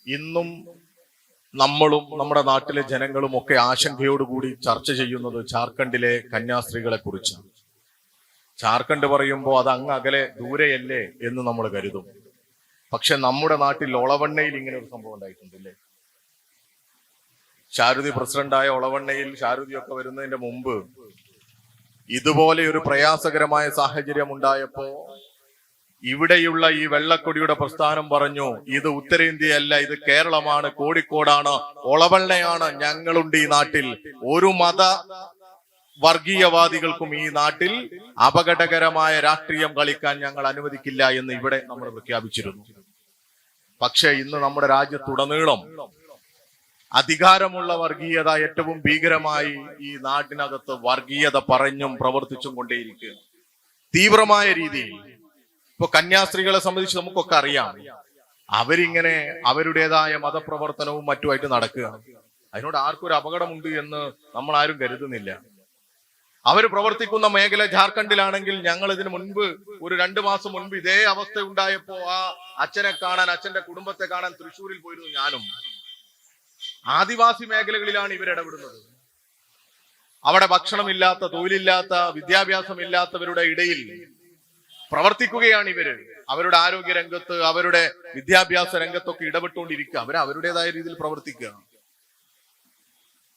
ഇന്നും നമ്മളും നമ്മുടെ നാട്ടിലെ ജനങ്ങളും ഒക്കെ ആശങ്കയോടുകൂടി ചർച്ച ചെയ്യുന്നത് ജാർഖണ്ഡിലെ കന്യാസ്ത്രീകളെ കുറിച്ചാണ്. ജാർഖണ്ഡ് പറയുമ്പോൾ അത് അങ്ങ് അകലെ ദൂരെയല്ലേ എന്ന് നമ്മൾ കരുതും. പക്ഷെ നമ്മുടെ നാട്ടിൽ ഒളവണ്ണയിൽ ഇങ്ങനെ ഒരു സംഭവം ഉണ്ടായിട്ടുണ്ടല്ലേ. ശാരുതി പ്രസിഡന്റായ ഒളവണ്ണയിൽ ശാരുതിയൊക്കെ വരുന്നതിന്റെ മുമ്പ് ഇതുപോലെ ഒരു പ്രയാസകരമായ സാഹചര്യം ഉണ്ടായപ്പോ ഇവിടെയുള്ള ഈ വെള്ളക്കൊടിയുടെ പ്രസ്ഥാനം പറഞ്ഞു, ഇത് ഉത്തരേന്ത്യയല്ല, ഇത് കേരളമാണ്, കോഴിക്കോടാണ്, ഒളവണ്ണയാണ്, ഞങ്ങളുണ്ട് ഈ നാട്ടിൽ. ഒരു മത വർഗീയവാദികൾക്കും ഈ നാട്ടിൽ അപകടകരമായ രാഷ്ട്രീയം കളിക്കാൻ ഞങ്ങൾ അനുവദിക്കില്ല എന്ന് ഇവിടെ നമ്മൾ പ്രഖ്യാപിച്ചിരുന്നു. പക്ഷെ ഇന്ന് നമ്മുടെ രാജ്യത്തുടനീളം അധികാരമുള്ള വർഗീയത ഏറ്റവും ഭീകരമായി ഈ നാട്ടിനകത്ത് വർഗീയത പറഞ്ഞും പ്രവർത്തിച്ചും കൊണ്ടേയിരിക്കുക തീവ്രമായ രീതിയിൽ. ഇപ്പൊ കന്യാസ്ത്രീകളെ സംബന്ധിച്ച് നമുക്കൊക്കെ അറിയാം, അവരിങ്ങനെ അവരുടേതായ മതപ്രവർത്തനവും മറ്റുമായിട്ട് നടക്കുക. അതിനോട് ആർക്കും ഒരു അപകടമുണ്ട് എന്ന് നമ്മൾ ആരും കരുതുന്നില്ല. അവർ പ്രവർത്തിക്കുന്ന മേഖല ജാർഖണ്ഡിലാണെങ്കിൽ ഞങ്ങൾ ഇതിനു മുൻപ് ഒരു 2 മാസം മുൻപ് ഇതേ അവസ്ഥ ഉണ്ടായപ്പോ ആ അച്ഛനെ കാണാൻ, അച്ഛന്റെ കുടുംബത്തെ കാണാൻ തൃശ്ശൂരിൽ പോയിരുന്നു ഞാനും. ആദിവാസി മേഖലകളിലാണ് ഇവരിടപെടുന്നത്. അവിടെ ഭക്ഷണമില്ലാത്ത, തൊഴിലില്ലാത്ത, വിദ്യാഭ്യാസമില്ലാത്തവരുടെ ഇടയിൽ പ്രവർത്തിക്കുകയാണ് ഇവര്. അവരുടെ ആരോഗ്യ രംഗത്ത്, അവരുടെ വിദ്യാഭ്യാസ രംഗത്തൊക്കെ ഇടപെട്ടുകൊണ്ടിരിക്കുക. അവരുടേതായ രീതിയിൽ പ്രവർത്തിക്കുക.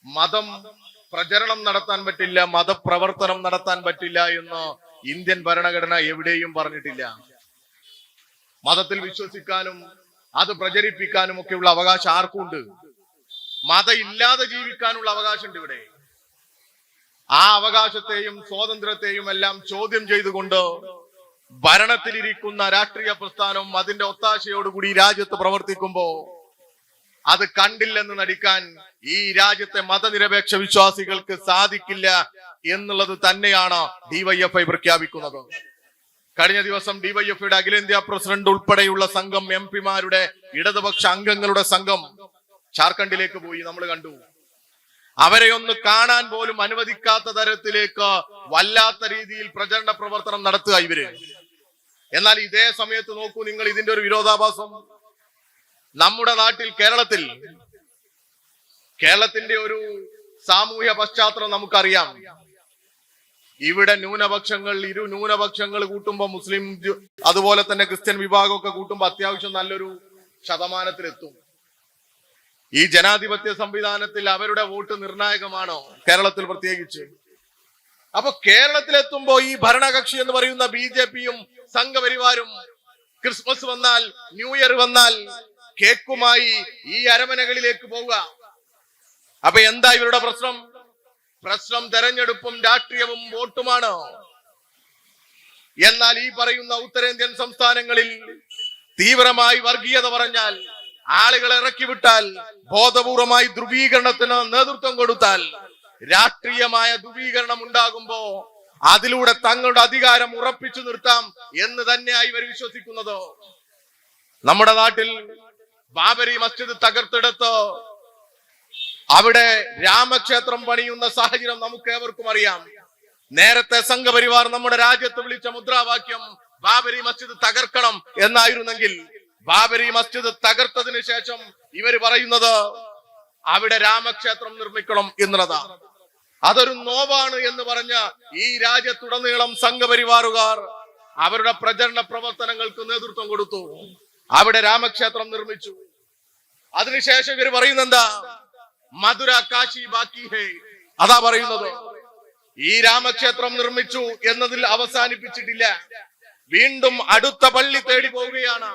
മതം പ്രചരണം നടത്താൻ പറ്റില്ല, മതപ്രവർത്തനം നടത്താൻ പറ്റില്ല എന്ന് ഇന്ത്യൻ ഭരണഘടന എവിടെയും പറഞ്ഞിട്ടില്ല. മതത്തിൽ വിശ്വസിക്കാനും അത് പ്രചരിപ്പിക്കാനും ഒക്കെയുള്ള അവകാശം ആർക്കുണ്ട്. മതം ഇല്ലാതെ ജീവിക്കാനുള്ള അവകാശമുണ്ട് ഇവിടെ. ആ അവകാശത്തെയും സ്വാതന്ത്ര്യത്തെയും എല്ലാം ചോദ്യം ചെയ്തുകൊണ്ട് ഭരണത്തിലിരിക്കുന്ന രാഷ്ട്രീയ പ്രസ്ഥാനം അതിന്റെ ഒത്താശയോടുകൂടി രാജ്യത്ത് പ്രവർത്തിക്കുമ്പോ അത് കണ്ടില്ലെന്ന് നടിക്കാൻ ഈ രാജ്യത്തെ മതനിരപേക്ഷ വിശ്വാസികൾക്ക് സാധിക്കില്ല എന്നുള്ളത് തന്നെയാണ് ഡിവൈഎഫ്ഐ പ്രഖ്യാപിക്കുന്നത്. കഴിഞ്ഞ ദിവസം ഡിവൈഎഫ്ഐയുടെ അഖിലേന്ത്യാ പ്രസിഡന്റ് ഉൾപ്പെടെയുള്ള സംഘം, എംപിമാരുടെ ഇടതുപക്ഷ അംഗങ്ങളുടെ സംഘം ജാർഖണ്ഡിലേക്ക് പോയി. നമ്മൾ കണ്ടു. അവരെ ഒന്ന് കാണാൻ പോലും അനുവദിക്കാത്ത തരത്തിലേക്ക് വല്ലാത്ത രീതിയിൽ പ്രചരണ പ്രവർത്തനം നടത്തുക ഇവര്. എന്നാൽ ഇതേ സമയത്ത് നോക്കൂ നിങ്ങൾ, ഇതിന്റെ ഒരു വിരോധാഭാസം നമ്മുടെ നാട്ടിൽ കേരളത്തിന്റെ ഒരു സാമൂഹ്യ പശ്ചാത്തലം നമുക്കറിയാം. ഇവിടെ ഇരു ന്യൂനപക്ഷങ്ങൾ കൂട്ടുമ്പോ മുസ്ലിം അതുപോലെ തന്നെ ക്രിസ്ത്യൻ വിഭാഗമൊക്കെ കൂട്ടുമ്പോ അത്യാവശ്യം നല്ലൊരു ശതമാനത്തിലെത്തും. ഈ ജനാധിപത്യ സംവിധാനത്തിൽ അവരുടെ വോട്ട് നിർണായകമാണോ, കേരളത്തിൽ പ്രത്യേകിച്ച്. അപ്പൊ കേരളത്തിലെത്തുമ്പോ ഈ ഭരണകക്ഷി എന്ന് പറയുന്ന ബിജെപിയും സംഘപരിവാരും ക്രിസ്മസ് വന്നാൽ, ന്യൂ ഇയർ വന്നാൽ കേക്കുമായി ഈ അരമനകളിലേക്ക് പോവുക. അപ്പൊ എന്താ ഇവരുടെ പ്രശ്നം തെരഞ്ഞെടുപ്പും രാഷ്ട്രീയവും വോട്ടുമാണ്. എന്നാൽ ഈ പറയുന്ന ഉത്തരേന്ത്യൻ സംസ്ഥാനങ്ങളിൽ തീവ്രമായി വർഗീയത പറഞ്ഞാൽ, ആളുകളെ ഇറക്കി വിട്ടാൽ, ബോധപൂർവമായി ധ്രുവീകരണത്തിന് നേതൃത്വം കൊടുത്താൽ, രാഷ്ട്രീയമായ ധ്രുവീകരണം ഉണ്ടാകുമ്പോ അതിലൂടെ തങ്ങളുടെ അധികാരം ഉറപ്പിച്ചു നിർത്താം എന്ന് തന്നെയായി ഇവർ വിശ്വസിക്കുന്നത്. നമ്മുടെ നാട്ടിൽ ബാബരി മസ്ജിദ് തകർത്തെടുത്ത് അവിടെ രാമക്ഷേത്രം പണിയുന്ന സാഹചര്യം നമുക്ക് ഏവർക്കും അറിയാം. നേരത്തെ സംഘപരിവാർ നമ്മുടെ രാജ്യത്ത് വിളിച്ച മുദ്രാവാക്യം ബാബരി മസ്ജിദ് തകർക്കണം എന്നായിരുന്നെങ്കിൽ, ബാബരി മസ്ജിദ് തകർത്തതിനു ശേഷം ഇവർ പറയുന്നത് അവിടെ രാമക്ഷേത്രം നിർമ്മിക്കണം എന്നുള്ളതാണ്. അതൊരു നോവാണ് എന്ന് പറഞ്ഞ ഈ രാജ്യത്തുടനീളം സംഘപരിവാറുകാർ അവരുടെ പ്രചരണ പ്രവർത്തനങ്ങൾക്ക് നേതൃത്വം കൊടുത്തു. അവിടെ രാമക്ഷേത്രം നിർമ്മിച്ചു. അതിനുശേഷം ഇവർ പറയുന്നത് എന്താ? മധുര കാശി ബാക്കി ഹേ. അതാ പറയുന്നത്. ഈ രാമക്ഷേത്രം നിർമ്മിച്ചു എന്നതിൽ അവസാനിപ്പിച്ചിട്ടില്ല. വീണ്ടും അടുത്ത പള്ളി തേടി പോവുകയാണ്.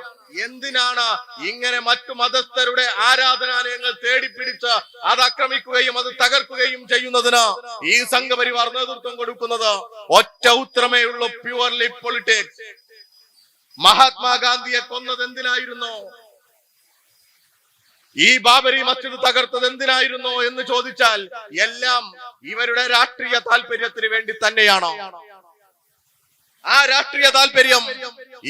എന്തിനാണ് ഇങ്ങനെ മറ്റു മതസ്ഥരുടെ ആരാധനാലയങ്ങൾ തേടിപ്പിടിച്ച് അത് ആക്രമിക്കുകയും അത് തകർക്കുകയും ചെയ്യുന്നതിന് ഈ സംഘപരിവാർ നേതൃത്വം കൊടുക്കുന്നത്? ഒറ്റ ഉത്തരമേ ഉള്ളൂ, പ്യുവർലി പൊളിറ്റിക്സ്. മഹാത്മാഗാന്ധിയെ കൊന്നത് എന്തിനായിരുന്നു? ഈ ബാബരി മസ്ജിദ് തകർത്തത് എന്തിനായിരുന്നു എന്ന് ചോദിച്ചാൽ എല്ലാം ഇവരുടെ രാഷ്ട്രീയ താല്പര്യത്തിന് വേണ്ടി തന്നെയാണ്. ആ രാഷ്ട്രീയ താല്പര്യം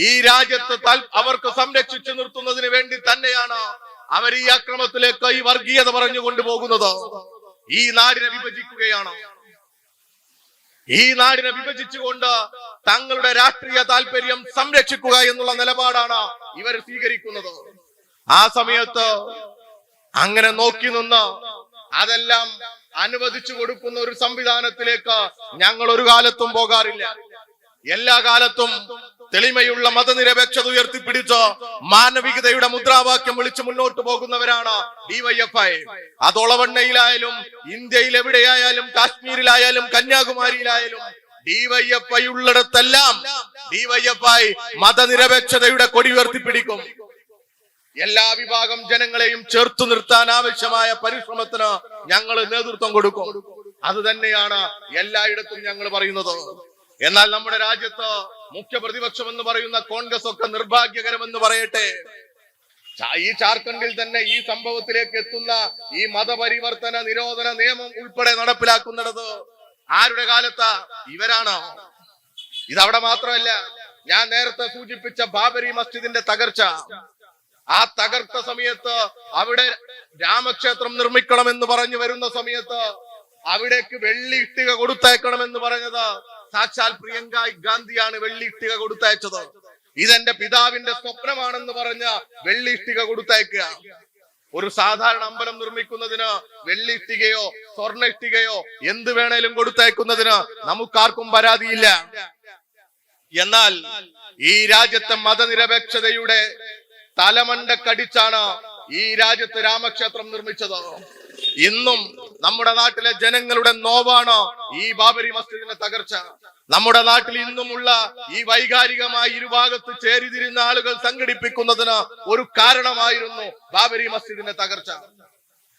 ഈ രാജ്യത്ത് അവർക്ക് സംരക്ഷിച്ചു നിർത്തുന്നതിന് വേണ്ടി തന്നെയാണ് അവർ ഈ അക്രമത്തിലേക്ക് ഈ വർഗീയത പറഞ്ഞു കൊണ്ടുപോകുന്നത്. ഈ നാടിനെ വിഭജിക്കുകയാണ്. ഈ നാടിനെ വിഭജിച്ചുകൊണ്ട് തങ്ങളുടെ രാഷ്ട്രീയ താല്പര്യം സംരക്ഷിക്കുക എന്നുള്ള നിലപാടാണ് ഇവർ സ്വീകരിക്കുന്നത്. ആ സമയത്ത് അങ്ങനെ നോക്കി നിന്ന് അതെല്ലാം അനുവദിച്ചു കൊടുക്കുന്ന ഒരു സംവിധാനത്തിലേക്ക് ഞങ്ങൾ ഒരു കാലത്തും പോകാറില്ല. എല്ലാ കാലത്തും തെളിമയുള്ള മതനിരപേക്ഷത ഉയർത്തിപ്പിടിച്ച് മാനവികതയുടെ മുദ്രാവാക്യം വിളിച്ച് മുന്നോട്ട് പോകുന്നവരാണ് ഡിവൈഎഫ്ഐ. അത് ഒളവണ്ണയിലായാലും ഇന്ത്യയിൽ എവിടെയായാലും കാശ്മീരിലായാലും കന്യാകുമാരിയിലായാലും ഡിവൈഎഫ്ഐ ഉള്ളിടത്തെല്ലാം ഡിവൈഎഫ്ഐ മതനിരപേക്ഷതയുടെ കൊടി ഉയർത്തിപ്പിടിക്കും. എല്ലാ വിഭാഗം ജനങ്ങളെയും ചേർത്തു നിർത്താൻ ആവശ്യമായ പരിശ്രമത്തിന് ഞങ്ങൾ നേതൃത്വം കൊടുക്കും. അത് തന്നെയാണ് എല്ലായിടത്തും ഞങ്ങൾ പറയുന്നത്. എന്നാൽ നമ്മുടെ രാജ്യത്ത് മുഖ്യ പ്രതിപക്ഷം എന്ന് പറയുന്ന കോൺഗ്രസ് ഒക്കെ നിർഭാഗ്യകരമെന്ന് പറയട്ടെ, ഈ ജാർഖണ്ഡിൽ തന്നെ ഈ സംഭവത്തിലേക്ക് എത്തുന്ന ഈ മതപരിവർത്തന നിരോധന നിയമം ഉൾപ്പെടെ നടപ്പിലാക്കുന്നിടത്ത് ആരുടെ കാലത്താ? ഇവരാണ്. ഇതവിടെ മാത്രമല്ല, ഞാൻ നേരത്തെ സൂചിപ്പിച്ച ബാബരി മസ്ജിദിന്റെ തകർച്ച, ആ തകർത്ത സമയത്ത് അവിടെ രാമക്ഷേത്രം നിർമ്മിക്കണമെന്ന് പറഞ്ഞു വരുന്ന സമയത്ത് അവിടേക്ക് വെള്ളി ഇഷ്ടിക കൊടുത്തയക്കണമെന്ന് പറഞ്ഞത് സാക്ഷാൽ പ്രിയങ്ക ഗാന്ധിയാണ് വെള്ളി ഇഷ്ടിക കൊടുത്തയച്ചത്. ഇതെന്റെ പിതാവിന്റെ സ്വപ്നമാണെന്ന് പറഞ്ഞ വെള്ളി ഇഷ്ടിക കൊടുത്തയക്കുക. ഒരു സാധാരണ അമ്പലം നിർമ്മിക്കുന്നതിന് വെള്ളി ഇഷ്ടികയോ സ്വർണ്ണ ഇഷ്ടികയോ എന്ത് വേണേലും കൊടുത്തയക്കുന്നതിന് നമുക്കാർക്കും പരാതിയില്ല. എന്നാൽ ഈ രാജ്യത്തെ മതനിരപേക്ഷതയുടെ തലമണ്ടക്കടിച്ചാണ് ഈ രാജ്യത്ത് രാമക്ഷേത്രം നിർമ്മിച്ചത്. ഇന്നും നമ്മുടെ നാട്ടിലെ ജനങ്ങളുടെ നോവാണ് ഈ ബാബരി മസ്ജിദിന്റെ തകർച്ച. നമ്മുടെ നാട്ടിൽ ഇന്നുമുള്ള ഈ വൈകാരികമായ ഇരുഭാഗത്ത് ചേരിതിരിഞ്ഞ ആളുകൾ സംഘടിപ്പിക്കുന്നതിന് ഒരു കാരണമായിരുന്നു ബാബരി മസ്ജിദിന്റെ തകർച്ച.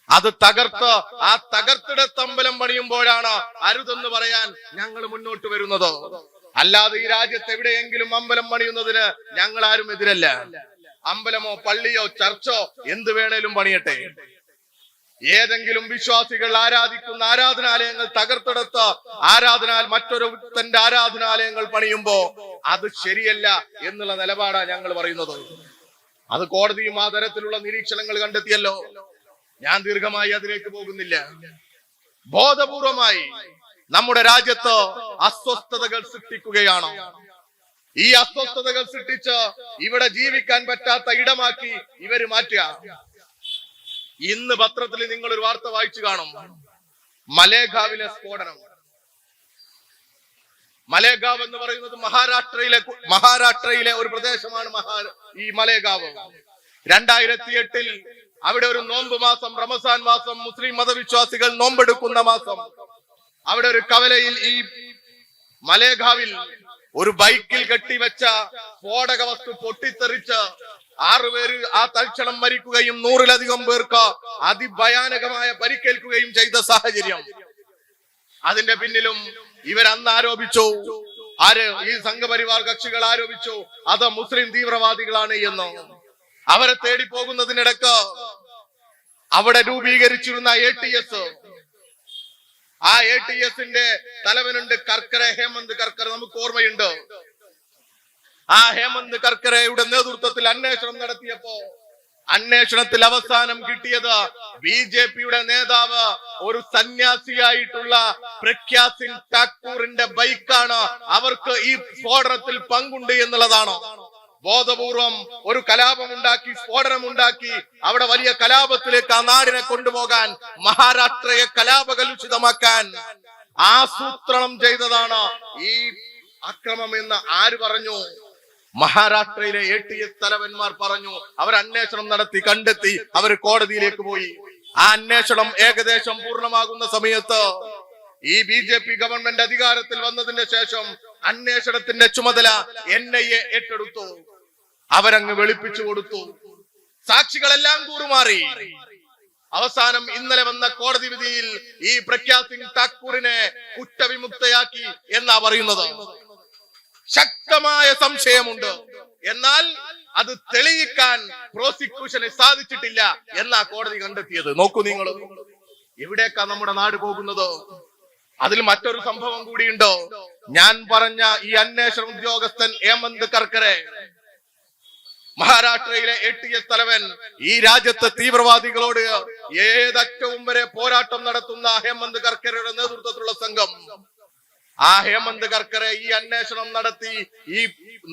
അത് തകർത്ത് ആ തകർത്തിടത്ത് അമ്പലം പണിയുമ്പോഴാണ് അരുതെന്ന് പറയാൻ ഞങ്ങൾ മുന്നോട്ട് വരുന്നത്. അല്ലാതെ ഈ രാജ്യത്ത് എവിടെയെങ്കിലും അമ്പലം പണിയുന്നതിന് ഞങ്ങൾ ആരും എതിരല്ല. അമ്പലമോ പള്ളിയോ ചർച്ചോ എന്ത് വേണേലും പണിയട്ടെ. ഏതെങ്കിലും വിശ്വാസികൾ ആരാധിക്കുന്ന ആരാധനാലയങ്ങൾ തകർത്തെടുത്ത് മറ്റൊരുത്തന്റെ ആരാധനാലയങ്ങൾ പണിയുമ്പോ അത് ശരിയല്ല എന്നുള്ള നിലപാടാണ് ഞങ്ങൾ പറയുന്നത്. അത് കോടതിയും ആ തരത്തിലുള്ള നിരീക്ഷണങ്ങൾ കണ്ടെത്തിയല്ലോ. ഞാൻ ദീർഘമായി അതിലേക്ക് പോകുന്നില്ല. ബോധപൂർവമായി നമ്മുടെ രാജ്യത്ത് അസ്വസ്ഥതകൾ സൃഷ്ടിക്കുകയാണ്. ഈ അസ്വസ്ഥതകൾ സൃഷ്ടിച്ച് ഇവിടെ ജീവിക്കാൻ പറ്റാത്ത ഇടമാക്കി ഇവര് മാറ്റുക. ഇന്ന് പത്രത്തിൽ നിങ്ങൾ ഒരു വാർത്ത വായിച്ചു കാണും. മലേഗാവിലെ സ്ഫോടനം. മലേഗാവ് എന്ന് പറയുന്നത് മഹാരാഷ്ട്രയിലെ ഒരു പ്രദേശമാണ് ഈ മലേഗാവ്. 2008 അവിടെ ഒരു നോമ്പ് മാസം, റമസാൻ മാസം, മുസ്ലിം മതവിശ്വാസികൾ നോമ്പെടുക്കുന്ന മാസം. അവിടെ ഒരു കവലയിൽ ഈ മലേഗാവിൽ ഒരു ബൈക്കിൽ കെട്ടിവെച്ച സ്ഫോടക വസ്തു പൊട്ടിത്തെറിച്ച് 6 പേര് ആ തൽക്ഷണം മരിക്കുകയും 100-ലധികം പേർക്ക് അതിഭയാനകമായ പരിക്കേൽക്കുകയും ചെയ്ത സാഹചര്യം. അതിന്റെ പിന്നിലും ഇവരന്ന് ആരോപിച്ചു, ഈ സംഘപരിവാർ കക്ഷികൾ ആരോപിച്ചു അത് മുസ്ലിം തീവ്രവാദികളാണ് എന്ന്. അവരെ തേടി പോകുന്നതിനിടക്ക് അവിടെ രൂപീകരിച്ചിരുന്ന ATS, ആ ATSന്റെ തലവനുണ്ട് കർക്കരെ, ഹേമന്ത് കർക്കരെ, നമുക്ക് ഓർമ്മയുണ്ട്. ആ ഹേമന്ത് കർക്കരയുടെ നേതൃത്വത്തിൽ അന്വേഷണം നടത്തിയപ്പോ അന്വേഷണത്തിൽ അവസാനം കിട്ടിയത് BJPയുടെ നേതാവ് ഒരു സന്യാസിയായിട്ടുള്ള പ്രഗ്യാ സിംഗ് ഠാക്കൂറിന്റെ ബൈക്കാണ് അവർക്ക് ഈ സ്ഫോടനത്തിൽ പങ്കുണ്ട് എന്നുള്ളതാണ്. ബോധപൂർവം ഒരു കലാപമുണ്ടാക്കി, സ്ഫോടനമുണ്ടാക്കി അവിടെ വലിയ കലാപത്തിലേക്ക് ആ നാടിനെ കൊണ്ടുപോകാൻ, മഹാരാഷ്ട്രയെ കലാപകലുഷിതമാക്കാൻ ആസൂത്രണം ചെയ്തതാണ് ഈ അക്രമം എന്ന് ആര് പറഞ്ഞു? മഹാരാഷ്ട്രയിലെ ATS തലവന്മാർ പറഞ്ഞു. അവർ അന്വേഷണം നടത്തി, കണ്ടെത്തി, അവർ കോടതിയിലേക്ക് പോയി. ആ അന്വേഷണം ഏകദേശം പൂർണ്ണമാകുന്ന സമയത്ത് ഈ BJP ഗവൺമെന്റ് അധികാരത്തിൽ വന്നതിന് ശേഷം അന്വേഷണത്തിന്റെ ചുമതല NIA ഏറ്റെടുത്തു. അവരങ്ങ് വെളുപ്പിച്ചു കൊടുത്തു. സാക്ഷികളെല്ലാം കൂറുമാറി. അവസാനം ഇന്നലെ വന്ന കോടതി വിധിയിൽ ഈ പ്രഗ്യാ സിംഗ് ഠാക്കൂറിനെ കുറ്റവിമുക്തയാക്കി എന്നാ പറയുന്നത്. ശക്തമായ സംശയമുണ്ട്, എന്നാൽ അത് തെളിയിക്കാൻ പ്രോസിക്യൂഷന് സാധിച്ചിട്ടില്ല എന്നാ കോടതി കണ്ടെത്തിയത്. നോക്കൂ നിങ്ങൾ, എവിടേക്കാ നമ്മുടെ നാട് പോകുന്നത്? അതിൽ മറ്റൊരു സംഭവം കൂടിയുണ്ട്. ഞാൻ പറഞ്ഞ ഈ അന്വേഷണ ഉദ്യോഗസ്ഥൻ ഹേമന്ത് കർക്കരെ, മഹാരാഷ്ട്രയിലെ ATS തലവൻ, ഈ രാജ്യത്തെ തീവ്രവാദികളോട് ഏതറ്റവും വരെ പോരാട്ടം നടത്തുന്ന ഹേമന്ത് കർക്കരയുടെ നേതൃത്വത്തിലുള്ള സംഘം, ആ ഹേമന്ത് കർക്കറെ ഈ അന്വേഷണം നടത്തി ഈ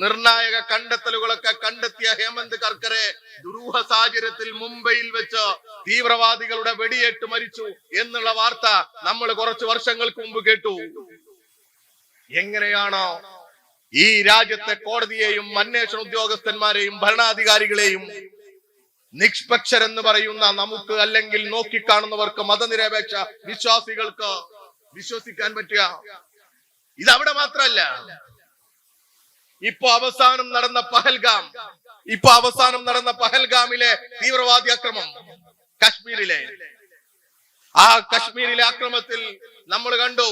നിർണായക കണ്ടെത്തലുകളൊക്കെ കണ്ടെത്തിയ ഹേമന്ത് കർക്കറെ ദുരൂഹ സാഹചര്യത്തിൽ മുംബൈയിൽ വെച്ച് തീവ്രവാദികളുടെ വെടിയേറ്റ് മരിച്ചു എന്നുള്ള വാർത്ത നമ്മൾ കുറച്ച് വർഷങ്ങൾക്ക് മുമ്പ് കേട്ടു. എങ്ങനെയാണോ ഈ രാജ്യത്തെ കോടതിയെയും അന്വേഷണ ഉദ്യോഗസ്ഥന്മാരെയും ഭരണാധികാരികളെയും നിഷ്പക്ഷരെന്ന് പറയുന്ന നമുക്ക് അല്ലെങ്കിൽ നോക്കിക്കാണുന്നവർക്ക് മതനിരപേക്ഷ വിശ്വാസികൾക്ക് വിശ്വസിക്കാൻ പറ്റുക? ഇതവിടെ മാത്രല്ല, ഇപ്പൊ അവസാനം നടന്ന പഹൽഗാമിലെ തീവ്രവാദി ആക്രമണം, കശ്മീരിലെ ആക്രമണത്തിൽ നമ്മൾ കണ്ടു,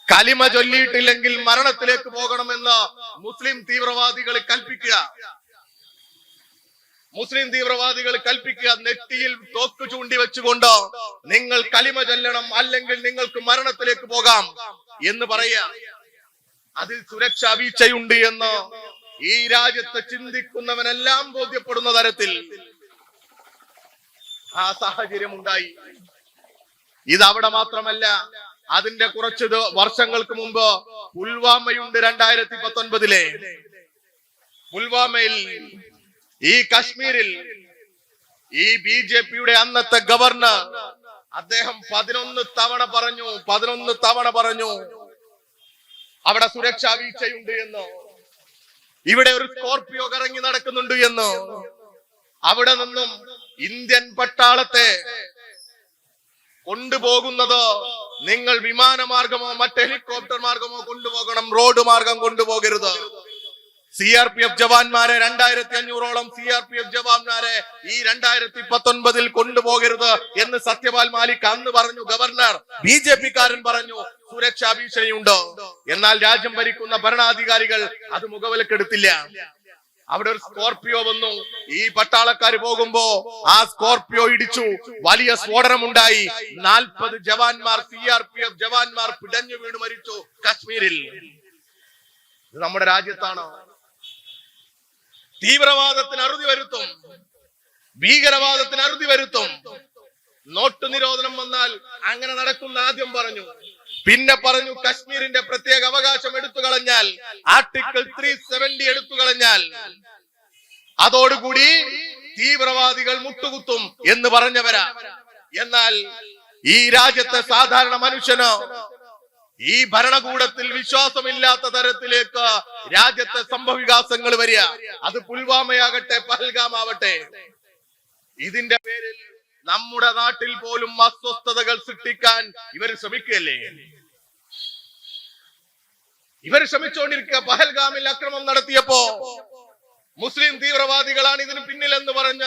കലിമ ചൊല്ലിയിട്ടില്ലെങ്കിൽ മരണത്തിലേക്ക് പോകണമെന്ന് മുസ്ലിം തീവ്രവാദികൾ കൽപ്പിക്കുക. നെറ്റിയിൽ തോക്ക് ചൂണ്ടി വെച്ചുകൊണ്ട് നിങ്ങൾ കലിമ ചൊല്ലണം, അല്ലെങ്കിൽ നിങ്ങൾക്ക് മരണത്തിലേക്ക് പോകാം എന്ന് പറയാ. അതിൽ സുരക്ഷാ വീഴ്ചയുണ്ട് എന്ന് ഈ രാജ്യത്ത് ചിന്തിക്കുന്നവനെല്ലാം ബോധ്യപ്പെടുന്ന തരത്തിൽ ആ സാഹചര്യം ഉണ്ടായി. ഇതവിടെ മാത്രമല്ല, അതിന്റെ കുറച്ച് വർഷങ്ങൾക്ക് മുമ്പ് പുൽവാമയുണ്ട്. 2019 പുൽവാമയിൽ ഈ കശ്മീരിൽ ഈ BJP-യുടെ അന്നത്തെ ഗവർണർ അദ്ദേഹം 11 തവണ പറഞ്ഞു അവിടെ സുരക്ഷാ വീഴ്ചയുണ്ട് എന്ന്, ഇവിടെ ഒരു സ്കോർപിയോ കറങ്ങി നടക്കുന്നുണ്ട് എന്ന്. അവിടെ നിന്നും ഇന്ത്യൻ പട്ടാളത്തെ കൊണ്ടുപോകുന്നത് നിങ്ങൾ വിമാനമാർഗമോ മറ്റ് ഹെലികോപ്റ്റർ മാർഗമോ കൊണ്ടുപോകണം, റോഡ് മാർഗം കൊണ്ടുപോകരുത്. CRPF ജവാന്മാരെ 2500ഓളം CRPF ജവാന്മാരെ ഈ 2019 കൊണ്ടുപോകരുത് എന്ന് സത്യപാൽ മാലിക് അന്ന് പറഞ്ഞു. ഗവർണർ BJP-കാരൻ പറഞ്ഞു സുരക്ഷാ ഭീഷണിയുണ്ട്. എന്നാൽ രാജ്യം ഭരിക്കുന്ന ഭരണാധികാരികൾ അത് മുഖവിലക്കെടുത്തില്ല. അവിടെ ഒരു സ്കോർപിയോ വന്നു, ഈ പട്ടാളക്കാർ പോകുമ്പോ ആ സ്കോർപിയോ ഇടിച്ചു, വലിയ സ്ഫോടനമുണ്ടായി. 40 ജവാന്മാർ CRPF ജവാന്മാർ പിടഞ്ഞു വീണ് മരിച്ചു കശ്മീരിൽ. ഇത് നമ്മുടെ രാജ്യത്താണ്. തീവ്രവാദത്തിന് അറുതി വരുത്തും, ഭീകരവാദത്തിന് അറുതി വരുത്തും. നോട്ട് നിരോധനം വന്നാൽ അങ്ങനെ നടക്കുന്ന ആദ്യം പറഞ്ഞു, പിന്നെ പറഞ്ഞു കശ്മീരിന്റെ പ്രത്യേക അവകാശം എടുത്തു കളഞ്ഞാൽ, ആർട്ടിക്കിൾ 370 എടുത്തു കളഞ്ഞാൽ അതോടുകൂടി തീവ്രവാദികൾ മുട്ടുകുത്തും എന്ന് പറഞ്ഞവരാ. എന്നാൽ ഈ രാജ്യത്തെ സാധാരണ മനുഷ്യന് ഈ ഭരണകൂടത്തിൽ വിശ്വാസമില്ലാത്ത തരത്തിലേക്ക് രാജ്യത്തെ സംഭവവികാസങ്ങൾ വരിക. അത് പുൽവാമയാകട്ടെ പഹൽഗാം ആവട്ടെ, ഇതിന്റെ പേരിൽ നമ്മുടെ നാട്ടിൽ പോലും അസ്വസ്ഥതകൾ സൃഷ്ടിക്കാൻ ഇവർ ശ്രമിക്കുകയല്ലേ? ഇവർ ശ്രമിച്ചുകൊണ്ടിരിക്കുക. പഹൽഗാമിൽ അക്രമം നടത്തിയപ്പോ മുസ്ലിം തീവ്രവാദികളാണ് ഇതിന് പിന്നിലെന്ന് പറഞ്ഞ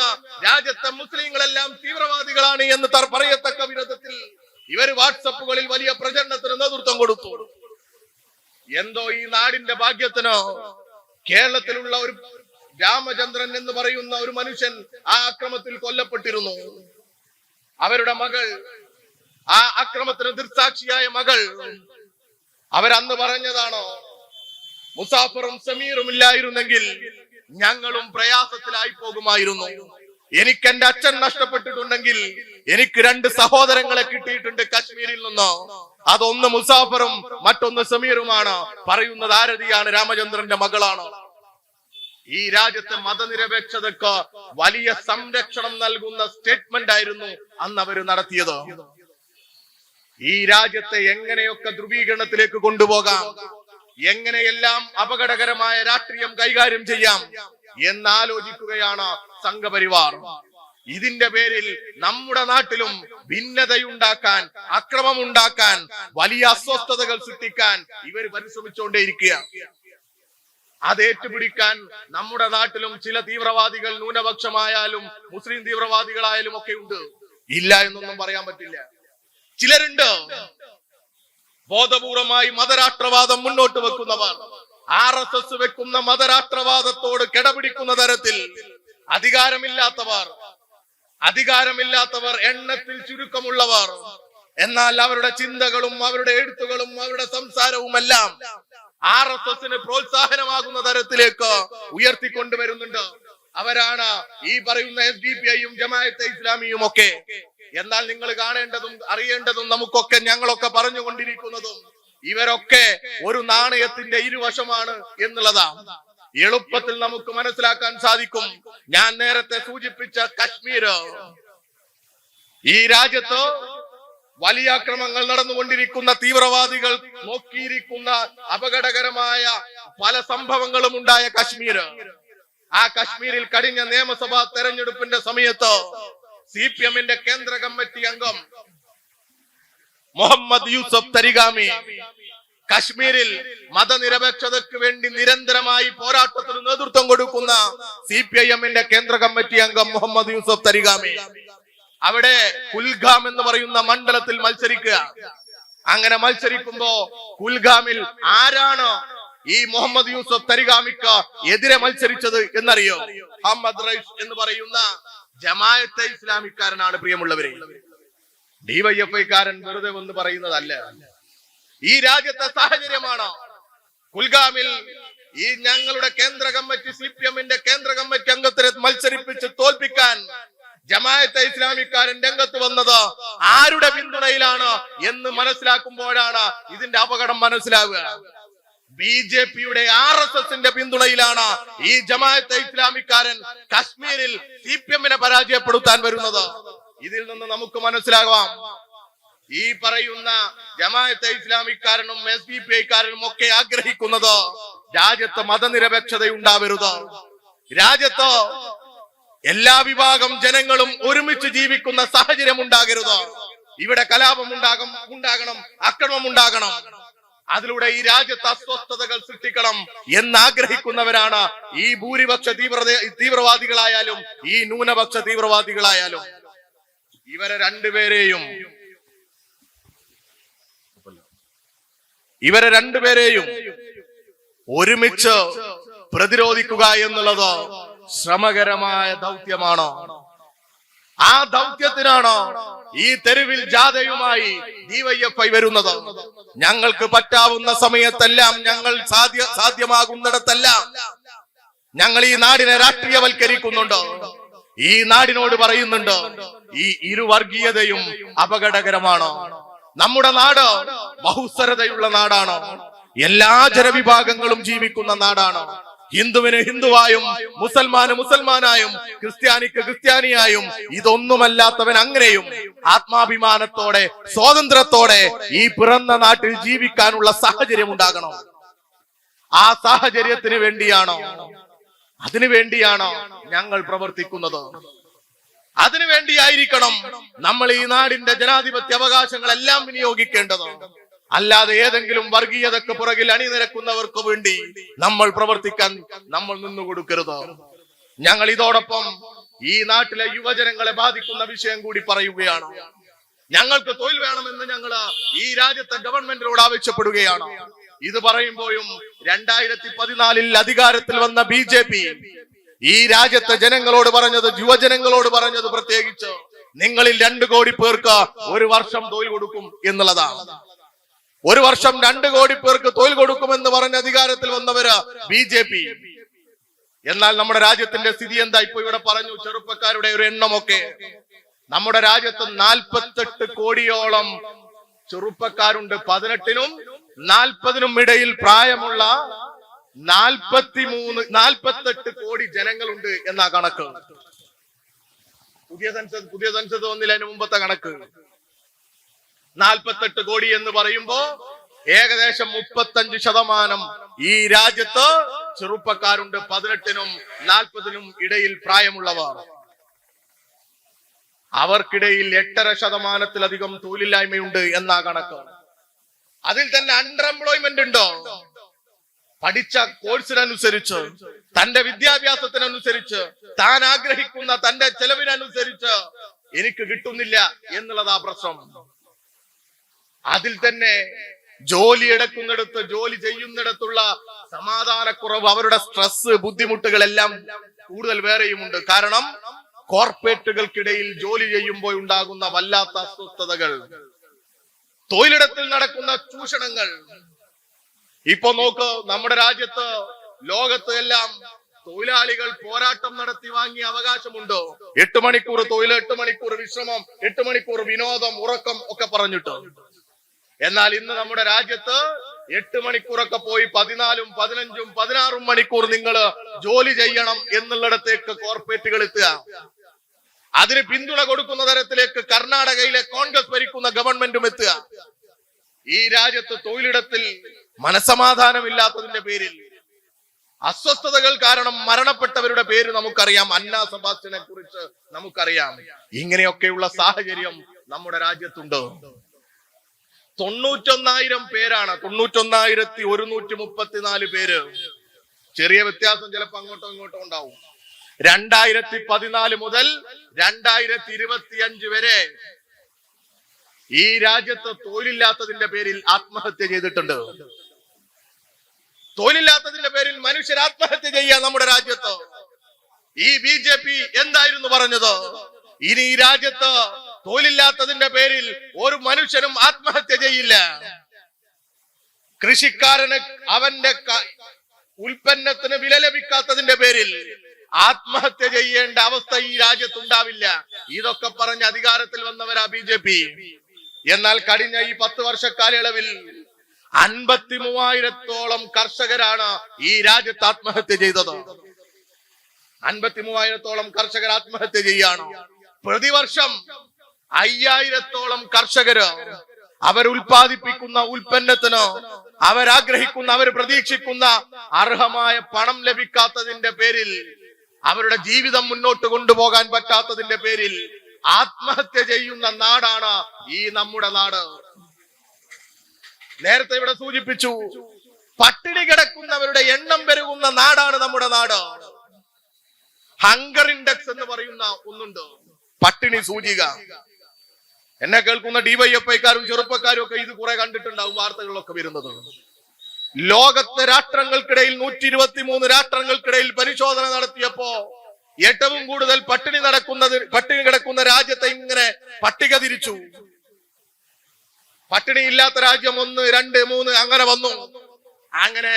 രാജ്യത്തെ മുസ്ലിങ്ങളെല്ലാം തീവ്രവാദികളാണ് എന്ന് പറയത്തക്ക വിധത്തിൽ ഇവർ വാട്സപ്പുകളിൽ വലിയ പ്രചരണത്തിന് നേതൃത്വം കൊടുത്തു. എന്തോ ഈ നാടിന്റെ ഭാഗ്യത്തിന് കേരളത്തിലുള്ള ഒരു രാമചന്ദ്രൻ എന്ന് പറയുന്ന ഒരു മനുഷ്യൻ ആ അക്രമത്തിൽ കൊല്ലപ്പെട്ടിരുന്നു. അവരുടെ മകൾ, ആ അക്രമത്തിന് ദൃക്സാക്ഷിയായ മകൾ, അവരന്ന് പറഞ്ഞതാണോ, മുസാഫറും സമീറും ഇല്ലായിരുന്നെങ്കിൽ ഞങ്ങളും പ്രയാസത്തിലായി പോകുമായിരുന്നു. എനിക്ക് എന്റെ അച്ഛൻ നഷ്ടപ്പെട്ടിട്ടുണ്ടെങ്കിൽ എനിക്ക് 2 സഹോദരങ്ങളെ കിട്ടിയിട്ടുണ്ട് കശ്മീരിൽ നിന്ന്. അതൊന്ന് മുസാഫറും മറ്റൊന്ന് സമീറുമാണ്. പറയുന്നത് ആരതിയാണ്? രാമചന്ദ്രന്റെ മകളാണ്. ഈ രാജ്യത്തെ മതനിരപേക്ഷതക്ക് വലിയ സംരക്ഷണം നൽകുന്ന സ്റ്റേറ്റ്മെന്റ് ആയിരുന്നു അന്ന് അവര് നടത്തിയത്. ഈ രാജ്യത്തെ എങ്ങനെയൊക്കെ ധ്രുവീകരണത്തിലേക്ക് കൊണ്ടുപോകാം, എങ്ങനെയെല്ലാം അപകടകരമായ രാഷ്ട്രീയം കൈകാര്യം ചെയ്യാം എന്നാലോചിക്കുകയാണ് സംഘപരിവാർ. ഇതിന്റെ പേരിൽ നമ്മുടെ നാട്ടിലും ഭിന്നതയുണ്ടാക്കാൻ, അക്രമമുണ്ടാക്കാൻ, വലിയ അസ്വസ്ഥതകൾ സൃഷ്ടിക്കാൻ ഇവർ പരിശ്രമിച്ചുകൊണ്ടേയിരിക്കുക. അത് ഏറ്റുപിടിക്കാൻ നമ്മുടെ നാട്ടിലും ചില തീവ്രവാദികൾ, ന്യൂനപക്ഷമായാലും മുസ്ലിം തീവ്രവാദികളായാലും ഒക്കെ ഉണ്ട്. ഇല്ല എന്നൊന്നും പറയാൻ പറ്റില്ല. ചിലരുണ്ട് ബോധപൂർവമായി മതരാഷ്ട്രവാദം മുന്നോട്ട് വെക്കുന്നവർ. RSS വെക്കുന്ന മതരാഷ്ട്രവാദത്തോട് കിടപിടിക്കുന്ന തരത്തിൽ അധികാരമില്ലാത്തവർ, എണ്ണത്തിൽ ചുരുക്കമുള്ളവർ, എന്നാൽ അവരുടെ ചിന്തകളും അവരുടെ എഴുത്തുകളും അവരുടെ സംസാരവും എല്ലാം RSSന് പ്രോത്സാഹനമാകുന്ന തരത്തിലേക്ക് ഉയർത്തിക്കൊണ്ടുവരുന്നുണ്ട്. അവരാണ് ഈ പറയുന്ന SDPI-യും ജമാഅത്തെ ഇസ്ലാമിയും ഒക്കെ. എന്നാൽ നിങ്ങൾ കാണേണ്ടതും അറിയേണ്ടതും നമുക്കൊക്കെ, ഞങ്ങളൊക്കെ പറഞ്ഞുകൊണ്ടിരിക്കുന്നതും ഇവരൊക്കെ ഒരു നാണയത്തിന്റെ ഇരുവശമാണ് എന്നുള്ളതാണ് എളുപ്പത്തിൽ നമുക്ക് മനസ്സിലാക്കാൻ സാധിക്കും. ഞാൻ നേരത്തെ സൂചിപ്പിച്ച കശ്മീർ, ഈ രാജ്യത്ത് വലിയ അക്രമങ്ങൾ നടന്നുകൊണ്ടിരിക്കുന്ന തീവ്രവാദികൾ നോക്കിയിരിക്കുന്ന അപകടകരമായ പല സംഭവങ്ങളും ഉണ്ടായ കശ്മീർ, ആ കശ്മീരിൽ കഴിഞ്ഞ നിയമസഭാ തെരഞ്ഞെടുപ്പിന്റെ സമയത്ത് CPM-ന്റെ കേന്ദ്ര കമ്മിറ്റി അംഗം മുഹമ്മദ് യൂസഫ് തരിഗാമി കശ്മീരിൽ മതനിരപേക്ഷതയ്ക്ക് വേണ്ടി നിരന്തരമായി പോരാട്ടത്തിന് നേതൃത്വം കൊടുക്കുന്ന CPIM-ന്റെ കേന്ദ്ര കമ്മിറ്റി അംഗം മുഹമ്മദ് യൂസഫ് തരിഗാമി അവിടെ കുൽഗാം എന്ന് പറയുന്ന മണ്ഡലത്തിൽ മത്സരിക്കുക. അങ്ങനെ മത്സരിക്കുമ്പോ കുൽഗാമിൽ ആരാണ് ഈ മുഹമ്മദ് യൂസഫ് തരിഗാമിക്ക് എതിരെ മത്സരിച്ചത് എന്നറിയോ? അഹമ്മദ് റൈസ് എന്ന് പറയുന്ന ജമാഅത്തെ ഇസ്ലാമിക്കാരനാണ്. പ്രിയമുള്ളവരെ, DYFI-കാരൻ വെറുതെ ഒന്ന് പറയുന്നതല്ല. ഈ രാജ്യത്തെ സാഹചര്യമാണ്. കുൽഗാമിൽ ഈ ഞങ്ങളുടെ കേന്ദ്ര കമ്മിറ്റി CPM-ന്റെ കേന്ദ്ര കമ്മിറ്റി അംഗത്തിനെ മത്സരിപ്പിച്ച് തോൽപ്പിക്കാൻ ജമാഅത്തെ ഇസ്ലാമിക്കാരൻ രംഗത്ത് വന്നത് ആരുടെ പിന്തുണയിലാണ് എന്ന് മനസ്സിലാക്കുമ്പോഴാണ് ഇതിന്റെ അപകടം മനസ്സിലാവുക. BJP-യുടെ RSS-ന്റെ പിന്തുണയിലാണ് ഈ ജമാഅത്തെ ഇസ്ലാമിക്കാരൻ കശ്മീരിൽ CPM-നെ പരാജയപ്പെടുത്താൻ വരുന്നത്. ഇതിൽ നിന്ന് നമുക്ക് മനസ്സിലാകാം, ഈ പറയുന്ന ജമാഅത്തെ ഇസ്ലാമിക്കാരനും SDPI-കാരനും ഒക്കെ ആഗ്രഹിക്കുന്നത് രാജ്യത്ത് മതനിരപേക്ഷത ഉണ്ടാവരുത്, രാജ്യത്ത് എല്ലാ വിഭാഗം ജനങ്ങളും ഒരുമിച്ച് ജീവിക്കുന്ന സാഹചര്യം ഉണ്ടാകരുത്, ഇവിടെ കലാപം ഉണ്ടാകണം, അക്രമം ഉണ്ടാകണം, അതിലൂടെ ഈ രാജ്യത്ത് അസ്വസ്ഥതകൾ സൃഷ്ടിക്കണം എന്നാഗ്രഹിക്കുന്നവരാണ് ഈ ഭൂരിപക്ഷ തീവ്രവാദികളായാലും ഈ ന്യൂനപക്ഷ തീവ്രവാദികളായാലും. ഇവരെ രണ്ടുപേരെയും ഒരുമിച്ച് പ്രതിരോധിക്കുക എന്നുള്ളത് ശ്രമകരമായ ദൗത്യമാണ്. ആ ദൗത്യത്തിനാണ് ഈ തെരുവിൽ ജാഥയുമായി DYFI വരുന്നത്. ഞങ്ങൾക്ക് പറ്റാവുന്ന സമയത്തെല്ലാം, ഞങ്ങൾ സാധ്യമാകുന്നിടത്തെല്ലാം ഞങ്ങൾ ഈ നാടിനെ രാഷ്ട്രീയവൽക്കരിക്കുന്നുണ്ട്. ഈ നാടിനോട് പറയുന്നുണ്ട്, ഈ ഇരുവർഗീയതയും അപകടകരമാണ്. നമ്മുടെ നാട് ബഹുസ്വരതയുള്ള നാടാണ്, എല്ലാ ജനവിഭാഗങ്ങളും ജീവിക്കുന്ന നാടാണ്. ഹിന്ദുവിന് ഹിന്ദുവായും മുസൽമാന് മുസൽമാനായും ക്രിസ്ത്യാനിക്ക് ക്രിസ്ത്യാനിയായും ഇതൊന്നുമല്ലാത്തവൻ അങ്ങനെയും ആത്മാഭിമാനത്തോടെ സ്വാതന്ത്ര്യത്തോടെ ഈ പിറന്ന നാട്ടിൽ ജീവിക്കാനുള്ള സാഹചര്യം ഉണ്ടാകണം. ആ സാഹചര്യത്തിന് വേണ്ടിയാണ് ഞങ്ങൾ പ്രവർത്തിക്കുന്നത്. അതിനുവേണ്ടിയായിരിക്കണം നമ്മൾ ഈ നാടിന്റെ ജനാധിപത്യ അവകാശങ്ങളെല്ലാം വിനിയോഗിക്കേണ്ടത്. അല്ലാതെ ഏതെങ്കിലും വർഗീയതക്ക് പുറകിൽ അണിനിരക്കുന്നവർക്ക് വേണ്ടി നമ്മൾ പ്രവർത്തിക്കാൻ നമ്മൾ നിന്നുകൊടുക്കരുത്. ഞങ്ങൾ ഇതോടൊപ്പം ഈ നാട്ടിലെ യുവജനങ്ങളെ ബാധിക്കുന്ന വിഷയം കൂടി പറയുകയാണ്. ഞങ്ങൾക്ക് തൊഴിൽ വേണമെന്ന് ഞങ്ങൾ ഈ രാജ്യത്തെ ഗവൺമെന്റിനോട് ആവശ്യപ്പെടുകയാണ്. ഇത് പറയുമ്പോഴും 2014 അധികാരത്തിൽ വന്ന BJP ഈ രാജ്യത്തെ ജനങ്ങളോട് പറഞ്ഞത്, യുവജനങ്ങളോട് പറഞ്ഞത് പ്രത്യേകിച്ച്, നിങ്ങളിൽ 2 കോടി പേർക്ക് ഒരു വർഷം തൊഴിൽ കൊടുക്കും എന്നുള്ളതാണ്. ഒരു വർഷം 2 കോടി പേർക്ക് തൊഴിൽ കൊടുക്കുമെന്ന് പറഞ്ഞ അധികാരത്തിൽ വന്നവര് BJP. എന്നാൽ നമ്മുടെ രാജ്യത്തിന്റെ സ്ഥിതി എന്താ? ഇപ്പൊ ഇവിടെ പറഞ്ഞു ചെറുപ്പക്കാരുടെ ഒരു എണ്ണമൊക്കെ. നമ്മുടെ രാജ്യത്ത് 48 കോടിയോളം ചെറുപ്പക്കാരുണ്ട്. 18നും 40നും ഇടയിൽ പ്രായമുള്ള 48 കോടി ജനങ്ങളുണ്ട് എന്നാ കണക്ക്. പുതിയ സെൻസസ് വന്നില്ല, അതിന് മുമ്പത്തെ കണക്ക്. 48 കോടി എന്ന് പറയുമ്പോ ഏകദേശം 35% ഈ രാജ്യത്ത് ചെറുപ്പക്കാരുണ്ട്. 18നും 40നും ഇടയിൽ പ്രായമുള്ളവർ. അവർക്കിടയിൽ 8.5% തൊഴിലില്ലായ്മയുണ്ട് എന്നാ കണക്ക്. അതിൽ തന്നെ അൺഎംപ്ലോയ്മെന്റ് ഉണ്ടോ? പഠിച്ച കോഴ്സിനനുസരിച്ച്, തന്റെ വിദ്യാഭ്യാസത്തിനനുസരിച്ച്, താൻ ആഗ്രഹിക്കുന്ന തന്റെ ചെലവിനനുസരിച്ച് എനിക്ക് കിട്ടുന്നില്ല എന്നുള്ളതാ പ്രശ്നം. അതിൽ തന്നെ ജോലി എടുക്കുന്നിടത്ത്, ജോലി ചെയ്യുന്നിടത്തുള്ള സമാധാനക്കുറവ്, അവരുടെ സ്ട്രെസ്, ബുദ്ധിമുട്ടുകളെല്ലാം കൂടുതൽ വേറെയുമുണ്ട്. കാരണം കോർപ്പറേറ്റുകൾക്കിടയിൽ ജോലി ചെയ്യുമ്പോൾ ഉണ്ടാകുന്ന വല്ലാത്ത അസ്വസ്ഥതകൾ, തൊഴിലിടത്തിൽ നടക്കുന്ന ചൂഷണങ്ങൾ. ഇപ്പൊ നോക്ക്, നമ്മുടെ രാജ്യത്ത്, ലോകത്ത് എല്ലാം തൊഴിലാളികൾ പോരാട്ടം നടത്തി വാങ്ങിയ അവകാശമുണ്ടോ? 8 മണിക്കൂർ തൊഴിൽ, 8 മണിക്കൂർ വിശ്രമം, 8 മണിക്കൂർ വിനോദം, ഉറക്കം ഒക്കെ പറഞ്ഞിട്ട്. എന്നാൽ ഇന്ന് നമ്മുടെ രാജ്യത്ത് 8 മണിക്കൂറൊക്കെ പോയി 14, 15, 16 മണിക്കൂർ നിങ്ങൾ ജോലി ചെയ്യണം എന്നുള്ളിടത്തേക്ക് കോർപ്പറേറ്റുകൾ എത്തുക. അതിന് പിന്തുണ കൊടുക്കുന്ന തരത്തിലേക്ക് കർണാടകയിലെ കോൺഗ്രസ് ഭരിക്കുന്ന ഗവൺമെന്റും എത്തുക. ഈ രാജ്യത്ത് തൊഴിലിടത്തിൽ മനസമാധാനമില്ലാത്തതിന്റെ പേരിൽ അസ്വസ്ഥതകൾ കാരണം മരണപ്പെട്ടവരുടെ പേര് നമുക്കറിയാം. അന്ന സെബാസ്റ്റ്യനെ കുറിച്ച് നമുക്കറിയാം. ഇങ്ങനെയൊക്കെയുള്ള സാഹചര്യം നമ്മുടെ രാജ്യത്തുണ്ട്. 91,000 പേരാണ്, 91,134 പേര്. ചെറിയ വ്യത്യാസം ചിലപ്പോ അങ്ങോട്ടോ ഇങ്ങോട്ടോ ഉണ്ടാവും. 2014 മുതൽ 2025 വരെ ഈ രാജ്യത്ത് തൊഴിലില്ലാത്തതിന്റെ പേരിൽ ആത്മഹത്യ ചെയ്തിട്ടുണ്ട്. തൊഴിലില്ലാത്തതിന്റെ പേരിൽ മനുഷ്യർ ആത്മഹത്യ ചെയ്യുക നമ്മുടെ രാജ്യത്ത്. ഈ BJP എന്തായിരുന്നു പറഞ്ഞത്? ഇനി ഈ രാജ്യത്ത് തൊഴിലില്ലാത്തതിന്റെ പേരിൽ ഒരു മനുഷ്യനും ആത്മഹത്യ ചെയ്യില്ല. കൃഷിക്കാരന് അവന്റെ ഉൽപ്പന്നത്തിന് വില ലഭിക്കാത്തതിന്റെ പേരിൽ ആത്മഹത്യ ചെയ്യേണ്ട അവസ്ഥ ഈ രാജ്യത്തുണ്ടാവില്ല. ഇതൊക്കെ പറഞ്ഞ് അധികാരത്തിൽ വന്നവരാ BJP. എന്നാൽ കഴിഞ്ഞ ഈ 10 വർഷ കാലയളവിൽ 53,000-ഓളം കർഷകരാണ് ഈ രാജ്യത്ത് ആത്മഹത്യ ചെയ്തത്. 53,000-ഓളം കർഷകർ ആത്മഹത്യ ചെയ്യാണ്. പ്രതിവർഷം 5,000-ഓളം കർഷകര് അവർ ഉൽപ്പാദിപ്പിക്കുന്ന ഉൽപ്പന്നത്തിന് അവരാഗ്രഹിക്കുന്ന, അവർ പ്രതീക്ഷിക്കുന്ന അർഹമായ പണം ലഭിക്കാത്തതിന്റെ പേരിൽ, അവരുടെ ജീവിതം മുന്നോട്ട് കൊണ്ടുപോകാൻ പറ്റാത്തതിന്റെ പേരിൽ ആത്മഹത്യ ചെയ്യുന്ന നാടാണ് ഈ നമ്മുടെ നാട്. നേരത്തെ ഇവിടെ സൂചിപ്പിച്ചു, പട്ടിണി കിടക്കുന്നവരുടെ എണ്ണം പെരുകുന്ന നാടാണ് നമ്മുടെ നാട്. ഹങ്കർ ഇൻഡെക്സ് എന്ന് പറയുന്ന ഒന്നുണ്ട്, പട്ടിണി സൂചിക. എന്നെ കേൾക്കുന്ന DYFIക്കാരും ചെറുപ്പക്കാരും ഒക്കെ ഇത് കുറെ കണ്ടിട്ടുണ്ടാവും, വാർത്തകളിലൊക്കെ വരുന്നത്. ലോകത്തെ രാഷ്ട്രങ്ങൾക്കിടയിൽ 123 രാഷ്ട്രങ്ങൾക്കിടയിൽ പരിശോധന നടത്തിയപ്പോ ഏറ്റവും കൂടുതൽ പട്ടിണി കിടക്കുന്ന രാജ്യത്തെ ഇങ്ങനെ പട്ടിക തിരിച്ചു. പട്ടിണിയില്ലാത്ത രാജ്യം 1, 2, 3 അങ്ങനെ വന്നു. അങ്ങനെ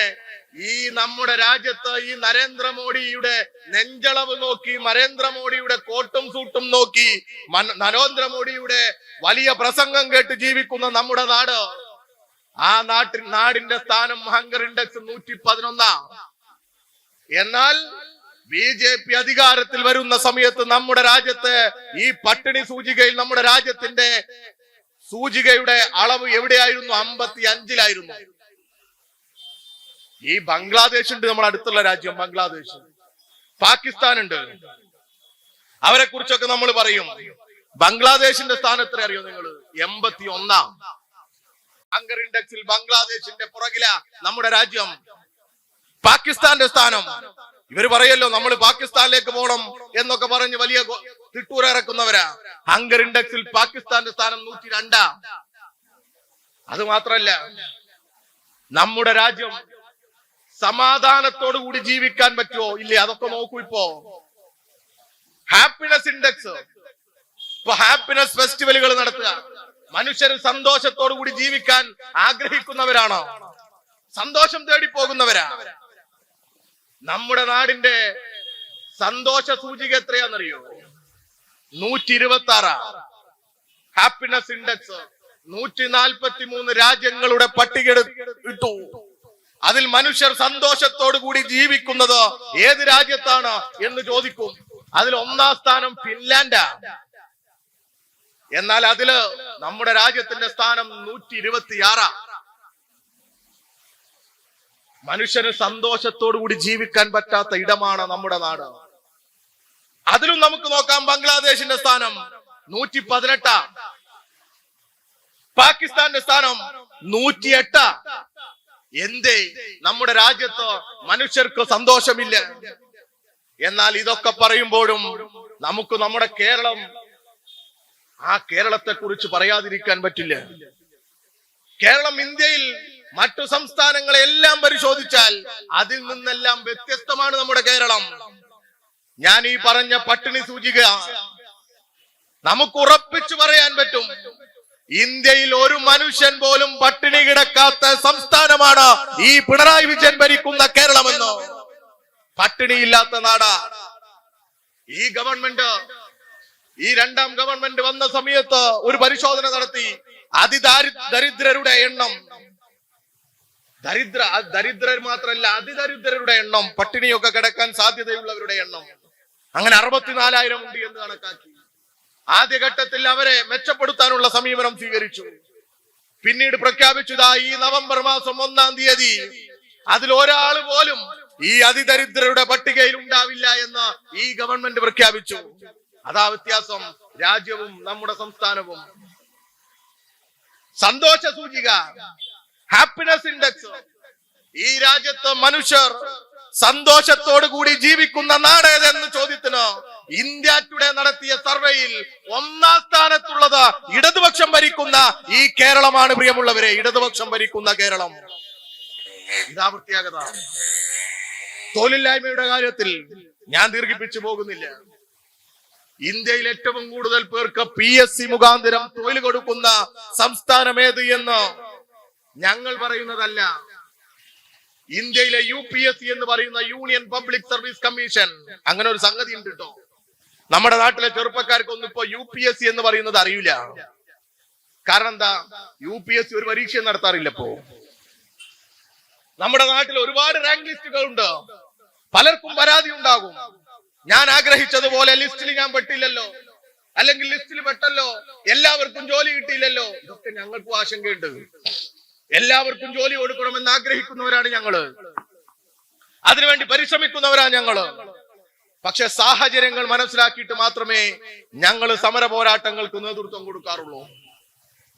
ഈ നമ്മുടെ രാജ്യത്ത് ഈ നരേന്ദ്രമോദിയുടെ നെഞ്ചളവ് നോക്കി, നരേന്ദ്രമോദിയുടെ കോട്ടും സൂട്ടും നോക്കി, നരേന്ദ്രമോദിയുടെ വലിയ പ്രസംഗം കേട്ട് ജീവിക്കുന്ന നമ്മുടെ നാട്, ആ നാടിന്റെ സ്ഥാനം ഹങ്കർ ഇൻഡെക്സ് 111. എന്നാൽ BJP അധികാരത്തിൽ വരുന്ന സമയത്ത് നമ്മുടെ രാജ്യത്തെ ഈ പട്ടിണി സൂചികയിൽ നമ്മുടെ രാജ്യത്തിന്റെ സൂചികയുടെ അളവ് എവിടെയായിരുന്നു? 55-ലായിരുന്നു. ഈ ബംഗ്ലാദേശ് ഉണ്ട്, നമ്മുടെ അടുത്തുള്ള രാജ്യം ബംഗ്ലാദേശ്. പാകിസ്ഥാൻ ഉണ്ട്, അവരെ കുറിച്ചൊക്കെ നമ്മൾ പറയും. ബംഗ്ലാദേശിന്റെ സ്ഥാനം എത്ര അറിയോ നിങ്ങൾ? 81. ഹങ്കർ ഇൻഡെക്സിൽ ബംഗ്ലാദേശിന്റെ പുറകില നമ്മുടെ രാജ്യം. പാകിസ്ഥാന്റെ സ്ഥാനം, ഇവര് പറയല്ലോ നമ്മൾ പാകിസ്ഥാനിലേക്ക് പോകണം എന്നൊക്കെ പറഞ്ഞ് വലിയ തിട്ടൂരിറക്കുന്നവരാ. ഹങ്കർ ഇൻഡെക്സിൽ പാകിസ്ഥാന്റെ സ്ഥാനം 102. അത് മാത്രല്ല, നമ്മുടെ രാജ്യം സമാധാനത്തോടു കൂടി ജീവിക്കാൻ പറ്റുമോ ഇല്ലേ? അതൊക്കെ നോക്കൂ. ഇപ്പോ ഹാപ്പിനെസ് ഇൻഡെക്സ്, ഇപ്പൊ ഹാപ്പിനെസ് ഫെസ്റ്റിവലുകൾ നടത്തുക. മനുഷ്യർ സന്തോഷത്തോടു കൂടി ജീവിക്കാൻ ആഗ്രഹിക്കുന്നവരാണോ? സന്തോഷം തേടി പോകുന്നവരാ. നമ്മുടെ നാടിന്റെ സന്തോഷ സൂചിക എത്രയാണെന്നറിയോ? 126. ഹാപ്പിനെസ് ഇൻഡെക്സ് 143 രാജ്യങ്ങളുടെ പട്ടിക ഇട്ടു. അതിൽ മനുഷ്യർ സന്തോഷത്തോടു കൂടി ജീവിക്കുന്നത് ഏത് രാജ്യത്താണ് എന്ന് ചോദിക്കും. അതിൽ 1-ാം സ്ഥാനം ഫിൻലാൻഡാ. എന്നാൽ അതില് നമ്മുടെ രാജ്യത്തിന്റെ സ്ഥാനം 126. മനുഷ്യന് സന്തോഷത്തോടു കൂടി ജീവിക്കാൻ പറ്റാത്ത ഇടമാണ് നമ്മുടെ നാട്. അതിലും നമുക്ക് നോക്കാം, ബംഗ്ലാദേശിന്റെ സ്ഥാനം 118. പാകിസ്ഥാന്റെ സ്ഥാനം 108. എന്തേ നമ്മുടെ രാജ്യത്ത് മനുഷ്യർക്ക് സന്തോഷമില്ല? എന്നാൽ ഇതൊക്കെ പറയുമ്പോഴും നമുക്ക് നമ്മുടെ കേരളം, ആ കേരളത്തെ കുറിച്ച് പറയാതിരിക്കാൻ പറ്റില്ല. കേരളം ഇന്ത്യയിൽ മറ്റു സംസ്ഥാനങ്ങളെ എല്ലാം പരിശോധിച്ചാൽ അതിൽ നിന്നെല്ലാം വ്യത്യസ്തമാണ് നമ്മുടെ കേരളം. ഞാൻ ഈ പറഞ്ഞ പട്ടിണി സൂചിക നമുക്ക് ഉറപ്പിച്ചു പറയാൻ പറ്റും, ഇന്ത്യയിൽ ഒരു മനുഷ്യൻ പോലും പട്ടിണി കിടക്കാത്ത സംസ്ഥാനമാണ് ഈ പിണറായി വിജയൻ ഭരിക്കുന്ന കേരളമെന്ന്. പട്ടിണിയില്ലാത്ത നാടാ. ഈ ഗവൺമെന്റ് ഈ രണ്ടാം ഗവൺമെന്റ് വന്ന സമയത്ത് ഒരു പരിശോധന നടത്തി. ദരിദ്രരുടെ എണ്ണം, ദരിദ്രർ മാത്രമല്ല അതിദരിദ്രരുടെ എണ്ണം, പട്ടിണിയൊക്കെ കിടക്കാൻ സാധ്യതയുള്ളവരുടെ എണ്ണം അങ്ങനെ 64,000 ഉണ്ട് എന്ന് കണക്കാക്കി. ആദ്യഘട്ടത്തിൽ അവരെ മെച്ചപ്പെടുത്താനുള്ള സമീപനം സ്വീകരിച്ചു. പിന്നീട് പ്രഖ്യാപിച്ചതാ ഈ നവംബർ മാസം 1-ാം തീയതി അതിൽ ഒരാൾ പോലും ഈ അതിദരിദ്രരുടെ പട്ടികയിൽ ഉണ്ടാവില്ല എന്ന് ഈ ഗവൺമെന്റ് പ്രഖ്യാപിച്ചു. അതാ വ്യത്യാസം രാജ്യവും നമ്മുടെ സംസ്ഥാനവും. സന്തോഷ സൂചിക, ഹാപ്പിനെസ് ഇൻഡെക്സ്, ഈ രാജ്യത്ത് മനുഷ്യർ സന്തോഷത്തോടു കൂടി ജീവിക്കുന്ന നാടേതെന്ന് ചോദ്യത്തിന് ഇന്ത്യ ടുഡേ നടത്തിയ സർവേയിൽ 1-ാം സ്ഥാനത്തുള്ളത് ഇടതുപക്ഷം ഭരിക്കുന്ന ഈ കേരളമാണ്. പ്രിയമുള്ളവരെ, ഇടതുപക്ഷം ഭരിക്കുന്ന കേരളം. ഇതാ പ്രത്യേകത. തൊഴിലില്ലായ്മയുടെ കാര്യത്തിൽ ഞാൻ ദീർഘിപ്പിച്ചു പോകുന്നില്ല. ഇന്ത്യയിൽ ഏറ്റവും കൂടുതൽ പേർക്ക് PSC മുഖാന്തരം തൊഴിൽ കൊടുക്കുന്ന സംസ്ഥാനം ഏത് എന്ന് ഞങ്ങൾ പറയുന്നതല്ല. ഇന്ത്യയിലെ UPSC എന്ന് പറയുന്ന യൂണിയൻ പബ്ലിക് സർവീസ് കമ്മീഷൻ, അങ്ങനെ ഒരു സംഗതി ഉണ്ട് കേട്ടോ. നമ്മുടെ നാട്ടിലെ ചെറുപ്പക്കാർക്കൊന്നും ഇപ്പൊ UPSC എന്ന് പറയുന്നത് അറിയില്ല. കാരണം എന്താ? UPSC ഒരു പരീക്ഷ നടത്താറില്ല. ഇപ്പോ നമ്മുടെ നാട്ടിൽ ഒരുപാട് റാങ്ക് ലിസ്റ്റുകൾ ഉണ്ട്. പലർക്കും പരാതി ഉണ്ടാകും, ഞാൻ ആഗ്രഹിച്ചതുപോലെ ലിസ്റ്റിൽ ഞാൻ പെട്ടില്ലല്ലോ, അല്ലെങ്കിൽ ലിസ്റ്റിൽ പെട്ടല്ലോ, എല്ലാവർക്കും ജോലി കിട്ടിയില്ലല്ലോ. ഇതൊക്കെ ഞങ്ങൾക്കും ആശങ്കയുണ്ട്. എല്ലാവർക്കും ജോലി കൊടുക്കണമെന്ന് ആഗ്രഹിക്കുന്നവരാണ് ഞങ്ങള്, അതിനുവേണ്ടി പരിശ്രമിക്കുന്നവരാണ് ഞങ്ങള്. പക്ഷെ സാഹചര്യങ്ങൾ മനസ്സിലാക്കിയിട്ട് മാത്രമേ ഞങ്ങൾ സമര പോരാട്ടങ്ങൾക്ക് നേതൃത്വം കൊടുക്കാറുള്ളൂ.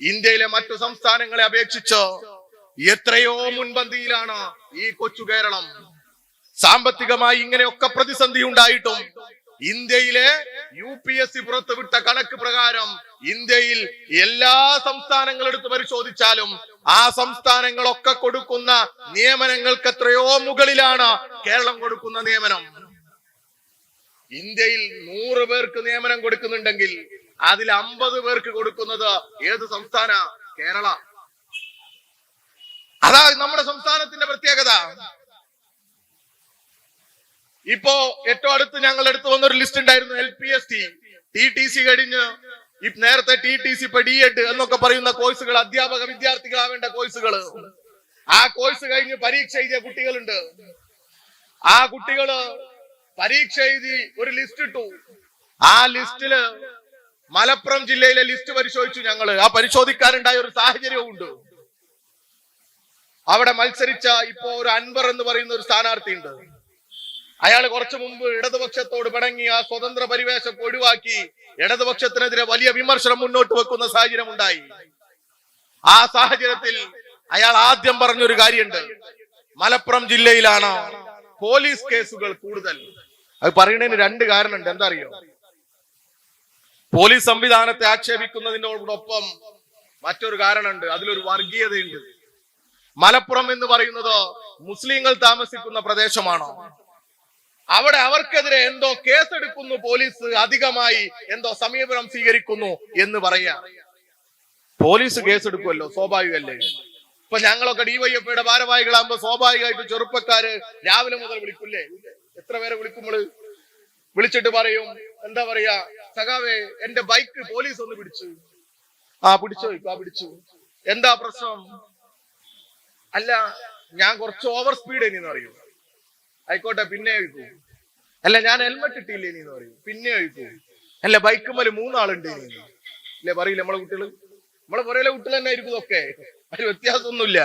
ഇന്ത്യയിലെ മറ്റു സംസ്ഥാനങ്ങളെ അപേക്ഷിച്ച് എത്രയോ മുൻപന്തിയിലാണ് ഈ കൊച്ചു കേരളം. സാമ്പത്തികമായി ഇങ്ങനെയൊക്കെ പ്രതിസന്ധി ഉണ്ടായിട്ടും ഇന്ത്യയിലെ UPSC പുറത്തുവിട്ട കണക്ക് പ്രകാരം ഇന്ത്യയിൽ എല്ലാ സംസ്ഥാനങ്ങളും എടുത്ത് പരിശോധിച്ചാലും ആ സംസ്ഥാനങ്ങളൊക്കെ കൊടുക്കുന്ന നിയമനങ്ങൾക്ക് എത്രയോ മുകളിലാണ് കേരളം കൊടുക്കുന്ന നിയമനം. ഇന്ത്യയിൽ 100 പേർക്ക് നിയമനം കൊടുക്കുന്നുണ്ടെങ്കിൽ അതിൽ 50 പേർക്ക് കൊടുക്കുന്നത് ഏത് സംസ്ഥാന? കേരള. അതാ നമ്മുടെ സംസ്ഥാനത്തിന്റെ പ്രത്യേകത. ഇപ്പോ ഏറ്റവും അടുത്ത് ഞങ്ങൾ എടുത്തു വന്നൊരു ലിസ്റ്റ് ഉണ്ടായിരുന്നു. LPST, TTC കഴിഞ്ഞ് നേരത്തെ TTC ഇപ്പൊ D.Ed എന്നൊക്കെ പറയുന്ന കോഴ്സുകൾ, അധ്യാപക വിദ്യാർത്ഥികളാവേണ്ട കോഴ്സുകൾ. ആ കോഴ്സ് കഴിഞ്ഞ് പരീക്ഷ എഴുതിയ കുട്ടികളുണ്ട്. ആ കുട്ടികള് പരീക്ഷ എഴുതി ഒരു ലിസ്റ്റ് ഇട്ടു. ആ ലിസ്റ്റില് മലപ്പുറം ജില്ലയിലെ ലിസ്റ്റ് പരിശോധിച്ചു ഞങ്ങള്. ആ പരിശോധിക്കാനുണ്ടായ ഒരു സാഹചര്യവും ഉണ്ട്. അവിടെ മത്സരിച്ച ഇപ്പോ ഒരു അൻവർ എന്ന് പറയുന്ന ഒരു സ്ഥാനാർത്ഥി ഉണ്ട്. അയാൾ കുറച്ചു മുമ്പ് ഇടതുപക്ഷത്തോട് പിണങ്ങി ആ സ്വതന്ത്ര പരിവേഷം ഒഴിവാക്കി ഇടതുപക്ഷത്തിനെതിരെ വലിയ വിമർശനം മുന്നോട്ട് വെക്കുന്ന സാഹചര്യം ഉണ്ടായി. ആ സാഹചര്യത്തിൽ അയാൾ ആദ്യം പറഞ്ഞൊരു കാര്യമുണ്ട്, മലപ്പുറം ജില്ലയിലാണ് പോലീസ് കേസുകൾ കൂടുതൽ. അത് പറയുന്നതിന് 2 കാരണമുണ്ട്. എന്താ അറിയോ? പോലീസ് സംവിധാനത്തെ ആക്ഷേപിക്കുന്നതിനോടൊപ്പം മറ്റൊരു കാരണമുണ്ട്, അതിലൊരു വർഗീയതയുണ്ട്. മലപ്പുറം എന്ന് പറയുന്നത് മുസ്ലിങ്ങൾ താമസിക്കുന്ന പ്രദേശമാണ്. അവിടെ അവർക്കെതിരെ എന്തോ കേസെടുക്കുന്നു പോലീസ്, അധികമായി എന്തോ സമീപനം സ്വീകരിക്കുന്നു എന്ന് പറയാ. പോലീസ് കേസെടുക്കുമല്ലോ, സ്വാഭാവികമല്ലേ? ഇപ്പൊ ഞങ്ങളൊക്കെ DYFIയുടെ ഭാരവാഹികളാകുമ്പോ സ്വാഭാവികമായിട്ട് ചെറുപ്പക്കാര് രാവിലെ മുതൽ വിളിക്കൂലേ? എത്ര പേരെ വിളിക്കുമ്പോൾ വിളിച്ചിട്ട് പറയും, എന്താ പറയാ, സഖാവേ എന്റെ ബൈക്ക് പോലീസ് ഒന്ന് പിടിച്ചു. പിടിച്ചോ? പിടിച്ചു. എന്താ പ്രശ്നം? അല്ല, ഞാൻ കുറച്ച് ഓവർ സ്പീഡ് എന്ന് പറയൂ. ആയിക്കോട്ടെ, പിന്നെ കഴിക്കൂ. അല്ല, ഞാൻ ഹെൽമെറ്റ് ഇട്ടില്ലേ എന്ന് പറയും, പിന്നെ കഴിക്കൂ. അല്ല, ബൈക്കുമ്മല് 3 ആളുണ്ട് അല്ലെ പറയില്ല. നമ്മളെ കുട്ടികള്, നമ്മളെ പുറയിലെ കുട്ടികൾ തന്നെ ആയിരിക്കും ഇതൊക്കെ, അതിന് വ്യത്യാസമൊന്നുമില്ല.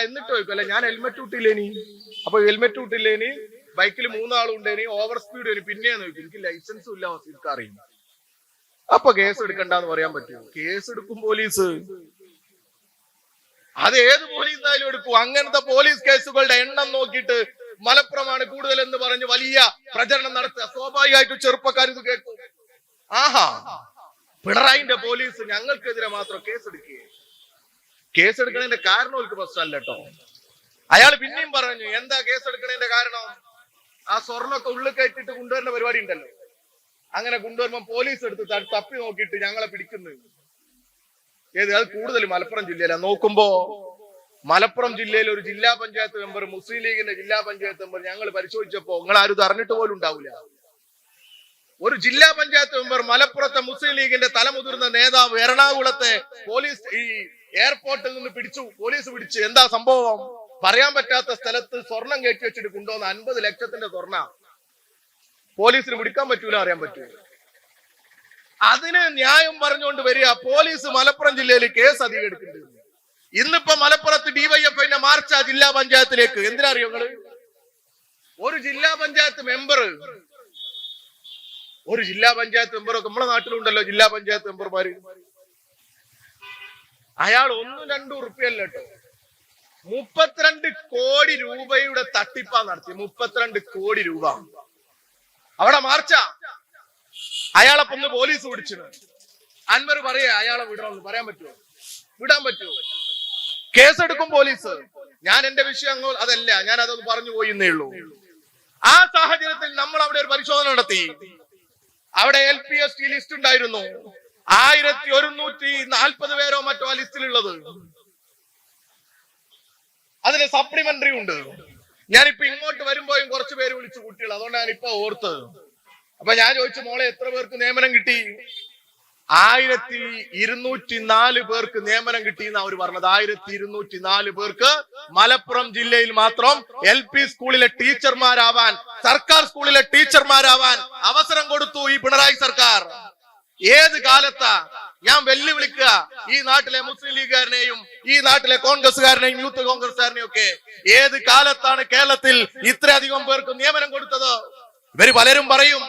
എന്നിട്ട് ചോദിക്കും, അല്ല ഞാൻ ഹെൽമെറ്റ് ഇട്ടില്ലേനി, അപ്പൊ ഹെൽമെറ്റ് ഇട്ടില്ലേനി, ബൈക്കിൽ 3 ആളുണ്ടേനി, ഓവർ സ്പീഡ് പിന്നെ നോക്കും, എനിക്ക് ലൈസൻസും ഇല്ല, അറിയും. അപ്പൊ കേസ് എടുക്കണ്ടെന്ന് പറയാൻ പറ്റുമോ? കേസ് എടുക്കും പോലീസ്. അത് ഏത് പോലീസായാലും എടുക്കും. അങ്ങനത്തെ പോലീസ് കേസുകളുടെ എണ്ണം നോക്കിയിട്ട് മലപ്പുറമാണ് കൂടുതൽ എന്ന് പറഞ്ഞ് വലിയ പ്രചരണം നടത്തുക. സ്വാഭാവികമായിട്ടും ചെറുപ്പക്കാർ ഇത് കേൾക്കും. പിണറായിന്റെ പോലീസ് ഞങ്ങൾക്കെതിരെ മാത്രം കേസെടുക്കണതിന്റെ കാരണം അവർക്ക് പ്രശ്നമല്ല കേട്ടോ. അയാൾ പിന്നെയും പറഞ്ഞു, എന്താ കേസെടുക്കണതിന്റെ കാരണം? ആ സ്വർണ്ണൊക്കെ ഉള്ളിൽ കയറ്റിട്ട് കൊണ്ടുവരുന്ന പരിപാടി ഉണ്ടല്ലോ, അങ്ങനെ കൊണ്ടുവരുമ്പോ പോലീസ് എടുത്ത് തപ്പി നോക്കിയിട്ട് ഞങ്ങളെ പിടിക്കുന്നു. അത് കൂടുതൽ മലപ്പുറം ജില്ലയിലാണ്. നോക്കുമ്പോ മലപ്പുറം ജില്ലയിൽ ഒരു ജില്ലാ പഞ്ചായത്ത് മെമ്പർ, മുസ്ലിം ലീഗിന്റെ ജില്ലാ പഞ്ചായത്ത് മെമ്പർ, ഞങ്ങൾ പരിശോധിച്ചപ്പോ നിങ്ങൾ ആരും ഇത് അറിഞ്ഞിട്ട് പോലും ഉണ്ടാവില്ല. ഒരു ജില്ലാ പഞ്ചായത്ത് മെമ്പർ, മലപ്പുറത്തെ മുസ്ലിം ലീഗിന്റെ തലമുതിർന്ന നേതാവ് എറണാകുളത്തെ പോലീസ് ഈ എയർപോർട്ടിൽ നിന്ന് പോലീസ് പിടിച്ചു. എന്താ സംഭവം? പറയാൻ പറ്റാത്ത സ്ഥലത്ത് സ്വർണം കയറ്റി വെച്ചിട്ട് കൊണ്ടുവന്ന 50 ലക്ഷത്തിന്റെ സ്വർണ്ണ പോലീസിന് പിടിക്കാൻ പറ്റൂല, അറിയാൻ പറ്റൂല. അതിന് ന്യായം പറഞ്ഞുകൊണ്ട് വരിക പോലീസ് മലപ്പുറം ജില്ലയിൽ കേസ് അധികം എടുക്കുന്നുണ്ട്. ഇന്നിപ്പോ മലപ്പുറത്ത് ഡിവൈഎഫ്ഐന്റെ മാർച്ച ജില്ലാ പഞ്ചായത്തിലേക്ക്. എന്തിനാ അറിയോ നിങ്ങള്? ഒരു ജില്ലാ പഞ്ചായത്ത് മെമ്പർ ഒക്കെ നമ്മളെ നാട്ടിലുണ്ടല്ലോ, ജില്ലാ പഞ്ചായത്ത് മെമ്പർമാര്. അയാൾ 1-2 ഉറുപ്പ്യല്ല കേട്ടോ, 32 കോടി രൂപയുടെ തട്ടിപ്പാ നടത്തി. 32 കോടി രൂപ അവിടെ മാർച്ച. അയാളെ പൊന്ന് പോലീസ് പിടിച്ചു. അൻവർ പറയാ അയാളെ വിടണമെന്ന്. പറയാൻ പറ്റുമോ? വിടാൻ പറ്റുമോ? കേസെടുക്കും പോലീസ്. ഞാൻ എന്റെ വിഷയം അതല്ല, ഞാൻ അതൊന്ന് പറഞ്ഞു പോയിന്നേ ഉള്ളൂ. ആ സാഹചര്യത്തിൽ നമ്മൾ അവിടെ ഒരു പരിശോധന നടത്തി. അവിടെ LPST ലിസ്റ്റ് ഉണ്ടായിരുന്നു. 1140 പേരോ മറ്റോ ആ ലിസ്റ്റിലുള്ളത്. അതിന് സപ്ലിമെന്ററി ഉണ്ട്. ഞാനിപ്പോ ഇങ്ങോട്ട് വരുമ്പോഴും കുറച്ച് പേര് വിളിച്ചു കുട്ടികൾ, അതുകൊണ്ടാണ് ഇപ്പൊ ഓർത്ത്. അപ്പൊ ഞാൻ ചോദിച്ചു, മോളെ എത്ര പേർക്ക് നിയമനം കിട്ടി? 1204 പേർക്ക് നിയമനം കിട്ടി എന്നാ അവർ പറഞ്ഞത്. 1204 പേർക്ക് മലപ്പുറം ജില്ലയിൽ മാത്രം LP സ്കൂളിലെ ടീച്ചർമാരാവാൻ, സർക്കാർ സ്കൂളിലെ ടീച്ചർമാരാവാൻ അവസരം കൊടുത്തു ഈ പിണറായി സർക്കാർ. ഏത് കാലത്താ? ഞാൻ വെല്ലുവിളിക്കുക ഈ നാട്ടിലെ മുസ്ലിം ലീഗുകാരനെയും ഈ നാട്ടിലെ കോൺഗ്രസ്സുകാരനെയും യൂത്ത് കോൺഗ്രസ്സുകാരനെയും ഒക്കെ. ഏത് കാലത്താണ് കേരളത്തിൽ ഇത്രയധികം പേർക്ക് നിയമനം കൊടുത്തത്? ഇവര് പലരും പറയും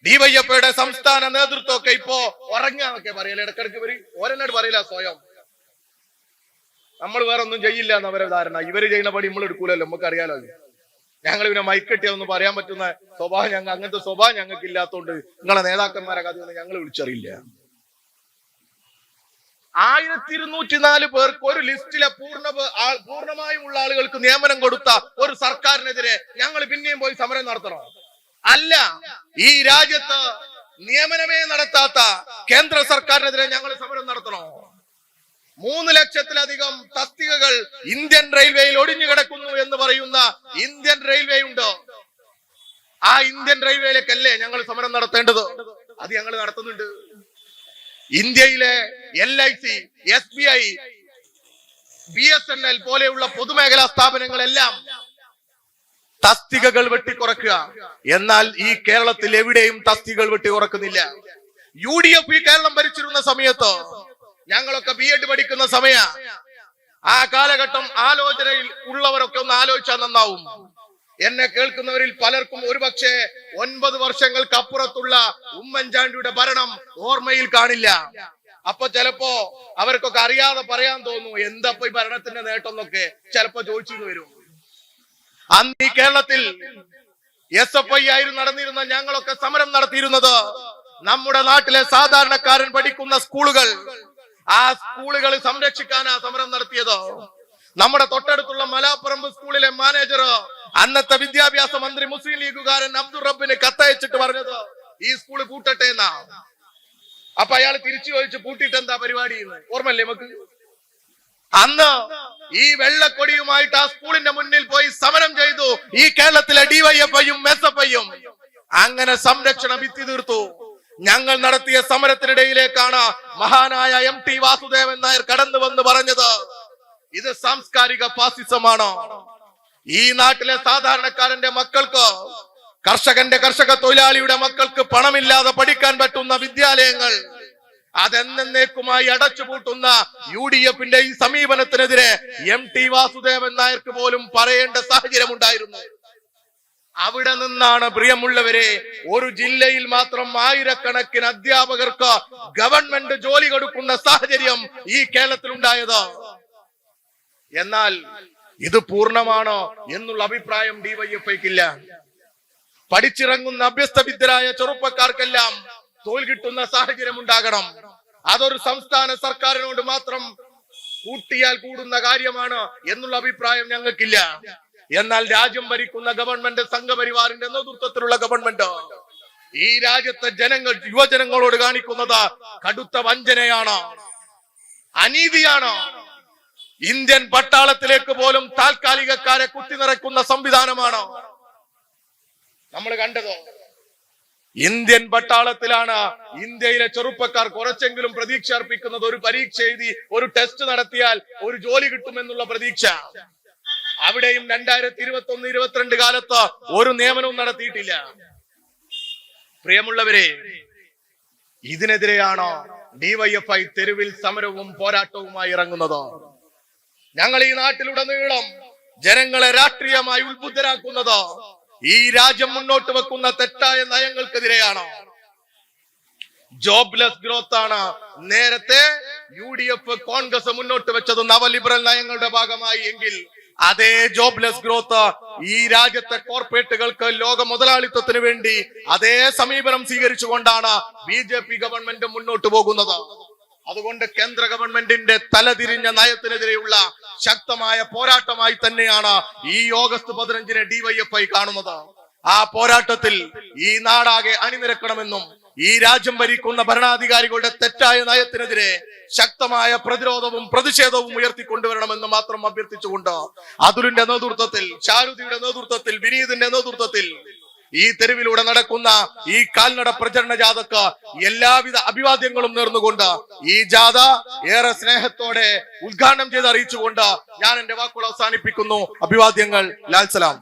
ഡിവൈഎഫ്ഐയുടെ സംസ്ഥാന നേതൃത്വമൊക്കെ ഇപ്പോ ഉറങ്ങാന്നൊക്കെ പറയല്ലേ. ഇടക്കിടക്ക് ഇവര് ഓരെന്നോട് പറയില്ല സ്വയം. നമ്മൾ വേറെ ഒന്നും ചെയ്യില്ല എന്നവരെ ധാരണ. ഇവര് ചെയ്യുന്ന പടി നമ്മൾ എടുക്കൂലല്ലോ, നമുക്ക് അറിയാലോ. ഞങ്ങൾ പിന്നെ മൈക്കെട്ടിയൊന്നും പറയാൻ പറ്റുന്ന സ്വഭാവം അങ്ങനത്തെ സ്വഭാവം ഞങ്ങൾക്ക് ഇല്ലാത്തതുകൊണ്ട് നിങ്ങളെ നേതാക്കന്മാരെ കഥയൊന്നും ഞങ്ങൾ വിളിച്ചറിയില്ല. 1204 പേർക്ക് ഒരു ലിസ്റ്റിലെ പൂർണ്ണമായും ഉള്ള ആളുകൾക്ക് നിയമനം കൊടുത്ത ഒരു സർക്കാരിനെതിരെ ഞങ്ങൾ പിന്നെയും പോയി സമരം നടത്തണം? അല്ല. ഈ രാജ്യത്ത് നിയമനമേ നടത്താത്ത കേന്ദ്ര സർക്കാരിനെതിരെ ഞങ്ങൾ സമരം നടത്തണോ? 3 ലക്ഷത്തിലധികം തസ്തികകൾ ഇന്ത്യൻ റെയിൽവേയിൽ ഒടിഞ്ഞു കിടക്കുന്നു എന്ന് പറയുന്ന ഇന്ത്യൻ റെയിൽവേ ഉണ്ട്. ആ ഇന്ത്യൻ റെയിൽവേയിലേക്കല്ലേ ഞങ്ങൾ സമരം നടത്തേണ്ടത്? അത് ഞങ്ങൾ നടത്തുന്നുണ്ട്. ഇന്ത്യയിലെ LIC, SBI, BSNL പോലെയുള്ള പൊതുമേഖലാ സ്ഥാപനങ്ങളെല്ലാം തസ്തികകൾ വെട്ടിക്കുറക്കുക. എന്നാൽ ഈ കേരളത്തിൽ എവിടെയും തസ്തികകൾ വെട്ടിക്കുറക്കുന്നില്ല. UDF ഈ കേരളം ഭരിച്ചിരുന്ന സമയത്ത് ഞങ്ങളൊക്കെ B.Ed പഠിക്കുന്ന സമയ, ആ കാലഘട്ടം ആലോചനയിൽ ഉള്ളവരൊക്കെ ഒന്ന് ആലോചിച്ചാൽ നന്നാവും. എന്നെ കേൾക്കുന്നവരിൽ പലർക്കും ഒരുപക്ഷെ 9 വർഷങ്ങൾക്ക് അപ്പുറത്തുള്ള ഉമ്മൻചാണ്ടിയുടെ ഭരണം ഓർമ്മയിൽ കാണില്ല. അപ്പൊ ചിലപ്പോ അവർക്കൊക്കെ അറിയാതെ പറയാൻ തോന്നുന്നു, എന്താ ഈ ഭരണത്തിന്റെ നേട്ടം എന്നൊക്കെ ചിലപ്പോ ചോദിച്ചു വരും. അന്ന് ഈ കേരളത്തിൽ SFI ആയിരുന്നു നടന്നിരുന്ന ഞങ്ങളൊക്കെ സമരം നടത്തിയിരുന്നത് നമ്മുടെ നാട്ടിലെ സാധാരണക്കാരൻ പഠിക്കുന്ന സ്കൂളുകൾ, ആ സ്കൂളുകൾ സംരക്ഷിക്കാനാ സമരം നടത്തിയത്. നമ്മുടെ തൊട്ടടുത്തുള്ള മലാപ്പറമ്പ് സ്കൂളിലെ മാനേജർ, അന്നത്തെ വിദ്യാഭ്യാസ മന്ത്രി മുസ്ലിം ലീഗുകാരൻ അബ്ദുൾ റബ്ബിന് കത്തയച്ചിട്ട് പറഞ്ഞത് ഈ സ്കൂള് പൂട്ടട്ടെ എന്നാ. അപ്പൊ അയാൾ തിരിച്ചു ചോദിച്ചു, പൂട്ടിട്ട് എന്താ പരിപാടി എന്ന് ഓർമ്മല്ലേ നമുക്ക്? അന്ന് ഈ വെള്ളക്കൊടിയുമായിട്ട് ആ സ്കൂളിന്റെ മുന്നിൽ പോയി സമരം ചെയ്തു ഈ കേരളത്തിലെ ഡിവൈഎഫ്ഐയും SFIയും. അങ്ങനെ സംരക്ഷണ ഭിത്തി തീർത്തു. ഞങ്ങൾ നടത്തിയ സമരത്തിനിടയിലേക്കാണ് മഹാനായ MT വാസുദേവൻ നായർ കടന്നു വന്ന് പറഞ്ഞത്, ഇത് സാംസ്കാരിക ഫാസിസമാണ്. ഈ നാട്ടിലെ സാധാരണക്കാരന്റെ മക്കൾക്ക്, കർഷക തൊഴിലാളിയുടെ മക്കൾക്ക് പണമില്ലാതെ പഠിക്കാൻ പറ്റുന്ന വിദ്യാലയങ്ങൾ അതെന്നേക്കുമായി അടച്ചുപൂട്ടുന്ന UDFന്റെ ഈ സമീപനത്തിനെതിരെ MT വാസുദേവൻ നായർക്ക് പോലും പറയേണ്ട സാഹചര്യം ഉണ്ടായിരുന്നു. അവിടെ നിന്നാണ് പ്രിയമുള്ളവരെ ഒരു ജില്ലയിൽ മാത്രം ആയിരക്കണക്കിന് അധ്യാപകർക്ക് ഗവൺമെന്റ് ജോലി കൊടുക്കുന്ന സാഹചര്യം ഈ കേരളത്തിൽ ഉണ്ടായത്. എന്നാൽ ഇത് പൂർണ്ണമാണോ എന്നുള്ള അഭിപ്രായം ഡിവൈഎഫ്ഐക്കില്ല. പഠിച്ചിറങ്ങുന്ന അഭ്യസ്തവിദ്യരായ ചെറുപ്പക്കാർക്കെല്ലാം തൊഴിൽ കിട്ടുന്ന സാഹചര്യം ഉണ്ടാകണം. അതൊരു സംസ്ഥാന സർക്കാരിനോട് മാത്രം കൂട്ടിയാൽ കൂടുന്ന കാര്യമാണ് എന്നുള്ള അഭിപ്രായം ഞങ്ങൾക്കില്ല. എന്നാൽ രാജ്യം ഭരിക്കുന്ന ഗവൺമെന്റ്, സംഘപരിവാറിന്റെ നേതൃത്വത്തിലുള്ള ഗവൺമെന്റ് ഈ രാജ്യത്തെ യുവജനങ്ങളോട് കാണിക്കുന്നത് കടുത്ത വഞ്ചനയാണ്, അനീതിയാണ്. ഇന്ത്യൻ പട്ടാളത്തിലേക്ക് പോലും താൽക്കാലികക്കാരെ കുത്തിനിറക്കുന്ന സംവിധാനമാണ് നമ്മൾ കണ്ടത്. ഇന്ത്യൻ പട്ടാളത്തിലാണ് ഇന്ത്യയിലെ ചെറുപ്പക്കാർ കുറച്ചെങ്കിലും പ്രതീക്ഷ അർപ്പിക്കുന്നത്. ഒരു പരീക്ഷ എഴുതി ഒരു ടെസ്റ്റ് നടത്തിയാൽ ഒരു ജോലി കിട്ടുമെന്നുള്ള പ്രതീക്ഷ. അവിടെയും 2021-22 കാലത്ത് ഒരു നിയമനവും നടത്തിയിട്ടില്ല. പ്രിയമുള്ളവരെ, ഇതിനെതിരെയാണോ ഡിവൈഎഫ്ഐ തെരുവിൽ സമരവും പോരാട്ടവുമായി ഇറങ്ങുന്നത്? ഞങ്ങൾ ഈ നാട്ടിലുടനീളം ജനങ്ങളെ രാഷ്ട്രീയമായി ഉത്ബുദ്ധരാക്കുന്നത് ഈ രാജ്യം മുന്നോട്ട് വെക്കുന്ന തെറ്റായ നയങ്ങൾക്കെതിരെയാണോ? ജോബ്ലെസ് ഗ്രോത്ത് ആണ് നേരത്തെ UDF കോൺഗ്രസ് മുന്നോട്ട് വെച്ചത് നവലിബറൽ നയങ്ങളുടെ ഭാഗമായി. എങ്കിൽ അതേ ജോബ്ലെസ് ഗ്രോത്ത് ഈ രാജ്യത്തെ കോർപ്പറേറ്റുകൾക്ക് ലോക മുതലാളിത്തത്തിന് വേണ്ടി അതേ സമീപനം സ്വീകരിച്ചുകൊണ്ടാണ് BJP ഗവൺമെന്റ് മുന്നോട്ട് പോകുന്നത്. അതുകൊണ്ട് കേന്ദ്ര ഗവൺമെന്റിന്റെ തലതിരിഞ്ഞ നയത്തിനെതിരെയുള്ള ശക്തമായ പോരാട്ടമായി തന്നെയാണ് ഈ ഓഗസ്റ്റ് 15-ന് ഡിവൈഎഫ്ഐ കാണുന്നത്. ആ പോരാട്ടത്തിൽ ഈ നാടാകെ അണിനിരക്കണമെന്നും ഈ രാജ്യം ഭരിക്കുന്ന ഭരണാധികാരികളുടെ തെറ്റായ നയത്തിനെതിരെ ശക്തമായ പ്രതിരോധവും പ്രതിഷേധവും ഉയർത്തിക്കൊണ്ടുവരണമെന്ന് മാത്രം അഭ്യർത്ഥിച്ചുകൊണ്ട് അതുലിന്റെ നേതൃത്വത്തിൽ, ശാരുതിയുടെ നേതൃത്വത്തിൽ, വിനീതിന്റെ നേതൃത്വത്തിൽ ഈ തെരുവിലൂടെ നടക്കുന്ന ഈ കാൽനട പ്രചരണ ജാഥക്ക് എല്ലാവിധ അഭിവാദ്യങ്ങളും നേർന്നുകൊണ്ട് ഈ ജാഥ ഏറെ സ്നേഹത്തോടെ ഉദ്ഘാടനം ചെയ്ത് അറിയിച്ചുകൊണ്ട് ഞാൻ എന്റെ വാക്കുകൾ അവസാനിപ്പിക്കുന്നു. അഭിവാദ്യങ്ങൾ. ലാൽ സലാം.